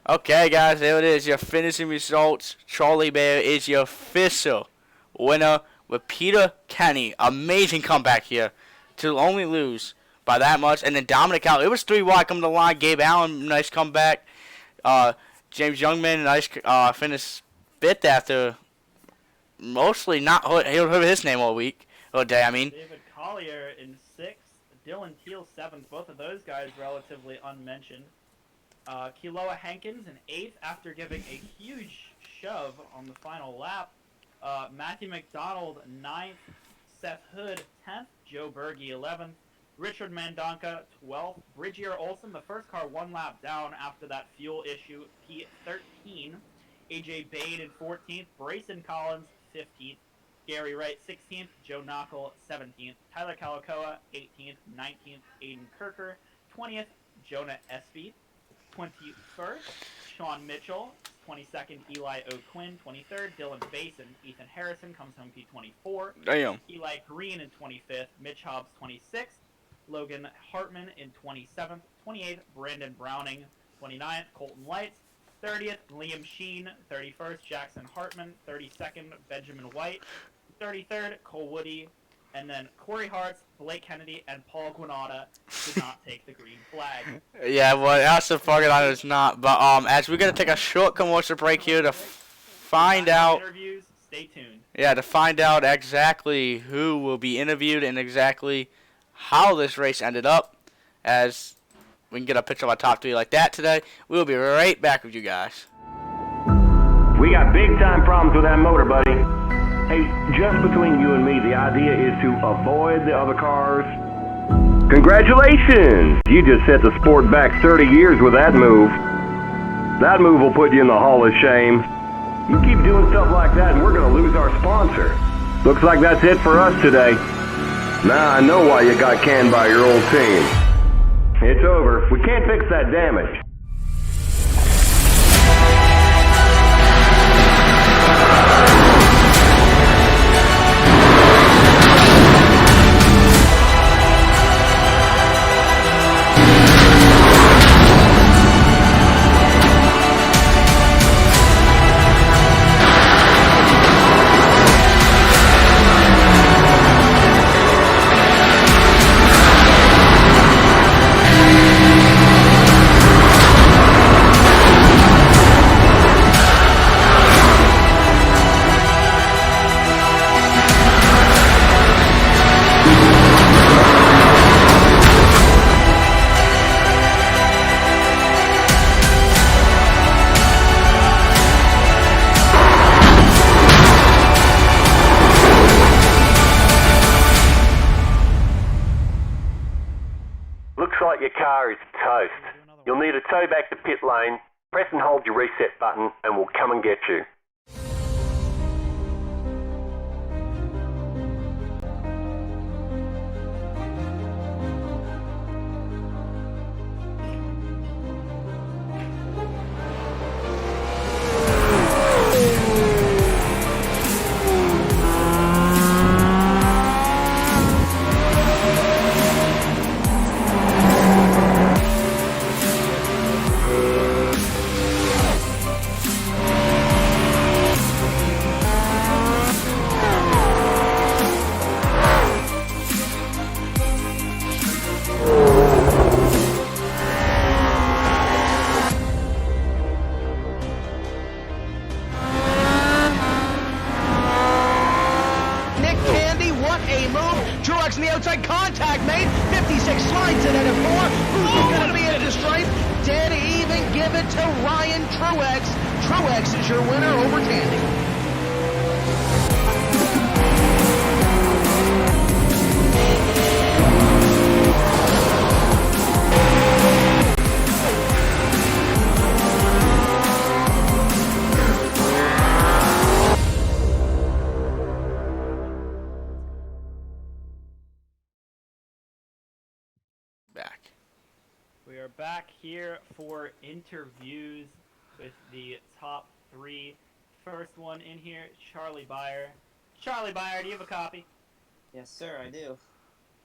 Okay, guys, there it is. Your finishing results. Charlie Bear is your official winner with Peter Kenny. Amazing comeback here to only lose by that much. And then Dominic Howe. It was 3 wide coming to the line. Gabe Allen, nice comeback. James Youngman, nice finish 5th after mostly not he'll hear his name all week. Or day, I mean. David Collier in 6th. Dylan Teal 7th. Both of those guys relatively unmentioned. Kiloa Hankins in 8th after giving a huge shove on the final lap. Matthew McDonald 9th. Seth Hood 10th. Joe Berge 11th. Richard Mandonka 12th. Bridgier Olsen, the first car 1 lap down after that fuel issue, P13. AJ Bade in 14th. Braison Collins 15th. Gary Wright 16th. Joe Knockel 17th. Tyler Calicoa 18th. 19th. Aiden Kirker 20th. Jonah Espy 21st. Sean Mitchell 22nd. Eli O'Quinn 23rd. Dylan Basin. Ethan Harrison comes home P24. Damn. Eli Green in 25th. Mitch Hobbs 26th. Logan Hartman in 27th. 28th. Brandon Browning 29th. Colton Lights 30th. Liam Sheen 31st. Jackson Hartman 32nd. Benjamin White 33rd. Cole Woody. And then Corey Hartz, Blake Kennedy, and Paul Granata did not take the green flag. Yeah, well, that's the fucking I was not. But as we're gonna take a short commercial break here to find out. Interviews. Stay tuned. Yeah, to find out exactly who will be interviewed and exactly how this race ended up. As we can get a picture of our top 3 like that today. We'll be right back with you guys. We got big time problems with that motor, buddy. Hey, just between you and me, the idea is to avoid the other cars. Congratulations! You just set the sport back 30 years with that move. That move will put you in the Hall of Shame. You keep doing stuff like that and we're going to lose our sponsor. Looks like that's it for us today. Now I know why you got canned by your old team. It's over. We can't fix that damage. You'll need a tow back to pit lane. Press and hold your reset button and we'll come and get you. The outside contact made. 56 slides it at a 4. Who's going to be at the stripe? Dead even. Give it to Ryan Truex. Truex is your winner over Tandy. We are back here for interviews with the top 3. First one in here, Charlie Byer. Charlie Byer, do you have a copy? Yes, sir, I do.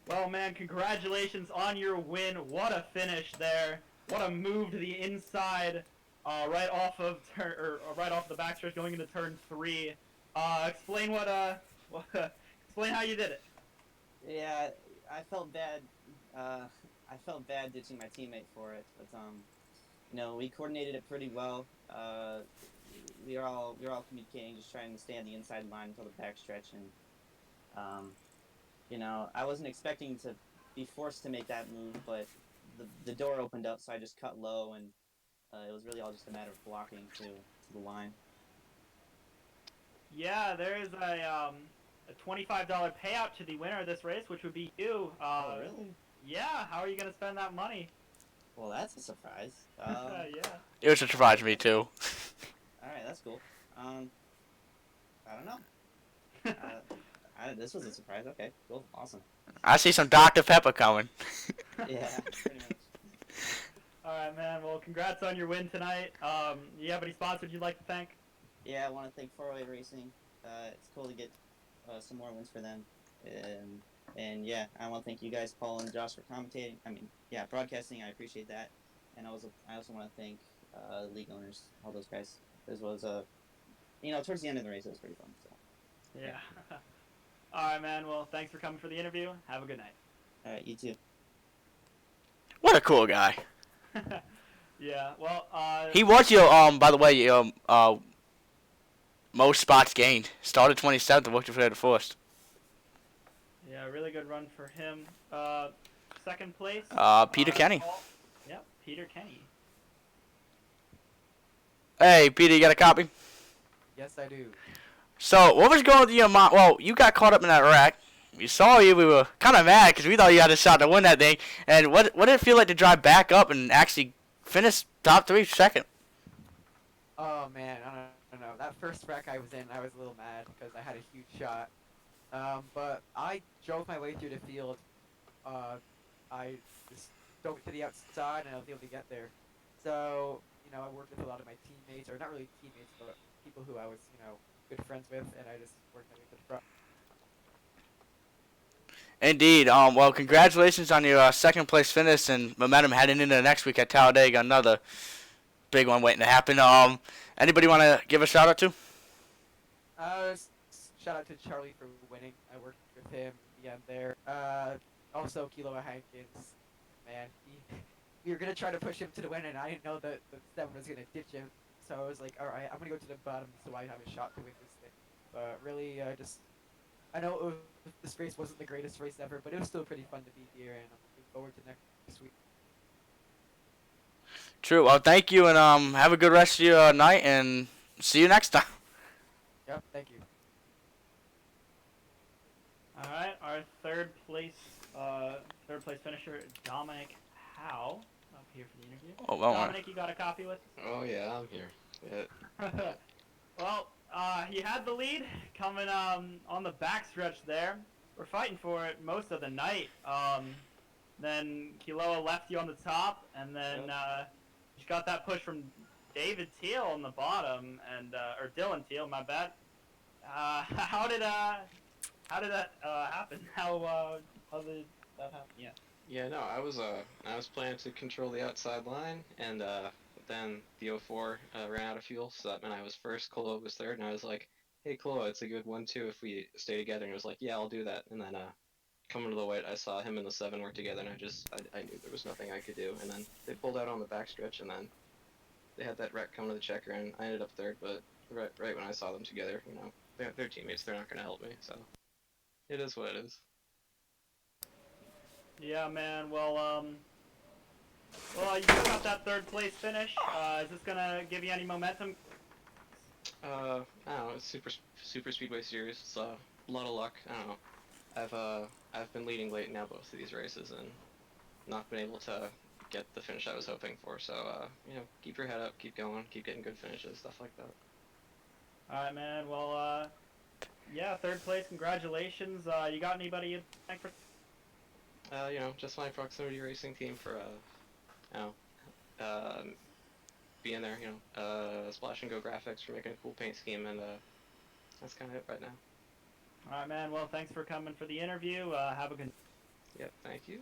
Well, man, congratulations on your win. What a finish there. What a move to the inside, right off of right off the backstretch going into turn 3. Explain explain how you did it. Yeah, I felt bad. I felt bad ditching my teammate for it, but you know, we coordinated it pretty well. We were all communicating, just trying to stay on the inside line until the backstretch, and you know, I wasn't expecting to be forced to make that move, but the door opened up, so I just cut low, and it was really all just a matter of blocking to the line. Yeah, there is a $25 payout to the winner of this race, which would be you. Oh, really? Yeah, how are you going to spend that money? Well, that's a surprise. Yeah. It was a surprise to me too. Alright, that's cool. I don't know. This was a surprise. Okay, cool, awesome. I see some Dr. Pepper coming. Yeah, pretty much. Alright, man, well, congrats on your win tonight. You have any sponsors you'd like to thank? Yeah, I want to thank 408 Racing. It's cool to get some more wins for them. And yeah, I want to thank you guys, Paul and Josh, for commentating. I mean, yeah, broadcasting. I appreciate that. And I also want to thank league owners, all those guys. This was you know, towards the end of the race, it was pretty fun. So. Yeah. All right, man. Well, thanks for coming for the interview. Have a good night. All right, you too. What a cool guy. Yeah. Well. He was your by the way, your most spots gained. Started 27th and worked his way to first. Yeah, really good run for him. Second place. Peter Kenny. Yep, Peter Kenny. Hey, Peter, you got a copy? Yes, I do. So, what was going through your mind? Well, you got caught up in that wreck. We saw you. We were kind of mad because we thought you had a shot to win that thing. And what did it feel like to drive back up and actually finish top 3 second? Oh man, I don't know. That first wreck I was in, I was a little mad because I had a huge shot. But I drove my way through the field. I just dove to the outside and I was able to get there. So, you know, I worked with a lot of my teammates, or not really teammates, but people who I was, you know, good friends with, and I just worked my way to the front. Indeed. Well, congratulations on your second place finish and momentum heading into next week at Talladega. Another big one waiting to happen. Anybody want to give a shout out to? Shout out to Charlie for winning. I worked with him at the end there. Also, Kilo Hankins, man, we were gonna try to push him to the win, and I didn't know that the 7 was gonna ditch him. So I was like, all right, I'm gonna go to the bottom so I have a shot to win this thing. But really, I know this race wasn't the greatest race ever, but it was still pretty fun to be here, and I'm looking forward to next week. True. Well, thank you, and have a good rest of your night, and see you next time. Yep, thank you. All right, our third place finisher, Dominic Howe, up here for the interview. Oh, well, Dominic, you got a copy with us? Oh yeah, I'm here. Yeah. Well, he had the lead coming on the backstretch there. We're fighting for it most of the night. Then Kiloa left you on the top, and then you got that push from David Teal on the bottom, and or Dylan Teal, my bad. How did that happen? How did that happen? Yeah. Yeah, no, I was planning to control the outside line, and then the 04 ran out of fuel, so that meant I was first, Kloa was third, and I was like, hey Kloa, it's a good 1-2 if we stay together, and he was like, yeah, I'll do that, and then coming to the white, I saw him and the 7 work together, and I knew there was nothing I could do, and then they pulled out on the backstretch, and then they had that wreck come to the checker, and I ended up third, but right when I saw them together, you know, they're teammates, they're not going to help me, so it is what it is. Yeah, man. Well, you got that third place finish. Is this gonna give you any momentum? I don't know. It's super speedway series. It's a lot of luck. I don't know. I've been leading late now both of these races and not been able to get the finish I was hoping for. So you know, keep your head up, keep going, keep getting good finishes, stuff like that. All right, man. Well, yeah, third place. Congratulations. You got anybody you'd thank for? You know, just my proximity racing team for you know, being there. You know, Splash and Go Graphics for making a cool paint scheme, and that's kind of it right now. All right, man. Well, thanks for coming for the interview. Have a good. Yep, thank you.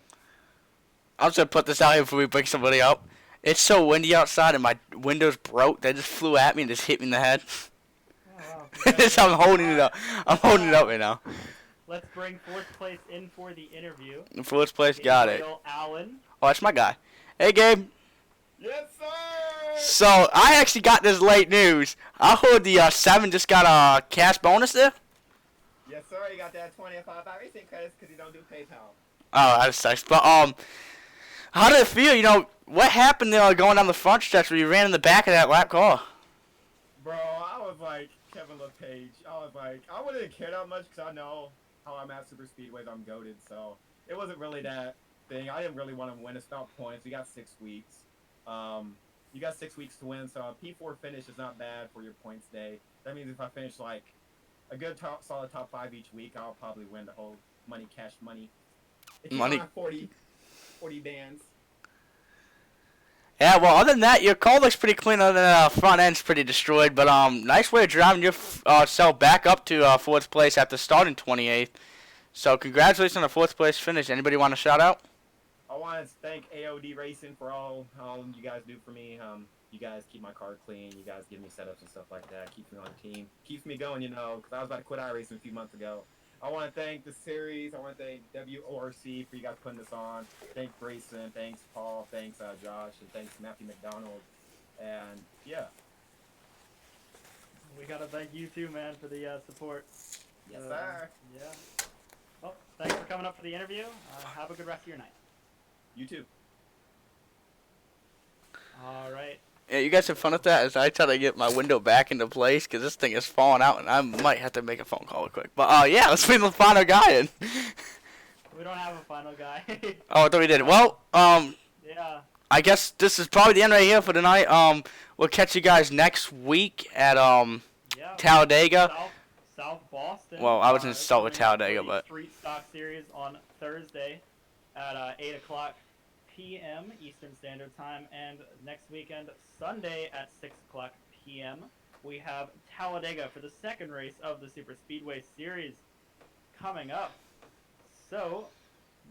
I'm just gonna put this out here before we break somebody up. It's so windy outside and my windows broke. They just flew at me and just hit me in the head. Oh, wow. So I'm holding it up. I'm holding it up right now. Let's bring fourth place in for the interview. Fourth place, got it. Gabriel Allen. Oh, that's my guy. Hey, Gabe. Yes, sir! So, I actually got this late news. I heard the 7 just got a cash bonus there. Yes, sir. You got that 25 iRacing credits because you don't do PayPal. Oh, that sucks. But, how did it feel? You know, what happened there going down the front stretch where you ran in the back of that lap car? Bro, I was like Kevin LePage. I was like, I wouldn't care that much because I know how I'm at Superspeedways. I'm goated, so it wasn't really that thing. I didn't really want to win. It's about points. We got 6 weeks. You got 6 weeks to win, so a P4 finish is not bad for your points day. That means if I finish like a good solid top 5 each week, I'll probably win the whole cash money. If you Money. don't have 40 bands. Yeah, well, other than that, your car looks pretty clean. Other than the front end's pretty destroyed. But nice way of driving yourself back up to 4th place after starting 28th. So congratulations on the 4th place finish. Anybody want to shout out? I want to thank AOD Racing for all you guys do for me. You guys keep my car clean. You guys give me setups and stuff like that. Keeps me on the team. Keeps me going, you know, because I was about to quit iRacing a few months ago. I want to thank the series. I want to thank WORC for you guys putting this on. Thanks Braison. Thanks Paul. Thanks Josh. And thanks Matthew McDonald. And yeah. We gotta thank you too, man, for the support. Yes, sir. Yeah. Well, thanks for coming up for the interview. Have a good rest of your night. You too. All right. Yeah, you guys have fun with that as I try to get my window back into place because this thing is falling out and I might have to make a phone call real quick. But yeah, let's bring the final guy in. We don't have a final guy. Oh, I thought we did. Well, Yeah. I guess this is probably the end right here for tonight. We'll catch you guys next week at Yeah. Talladega. South Boston. Well, I was in start with coming up Talladega, for the but Street Stock Series on Thursday at 8 o'clock p.m. Eastern Standard Time, and next weekend, Sunday at 6 o'clock p.m. we have Talladega for the second race of the Superspeedway Series coming up. So,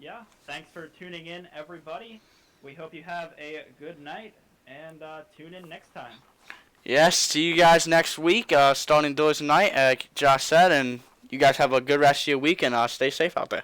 yeah, thanks for tuning in, everybody. We hope you have a good night, and tune in next time. yes, see you guys next week. Starting doors tonight, like Josh said, and you guys have a good rest of your week and stay safe out there.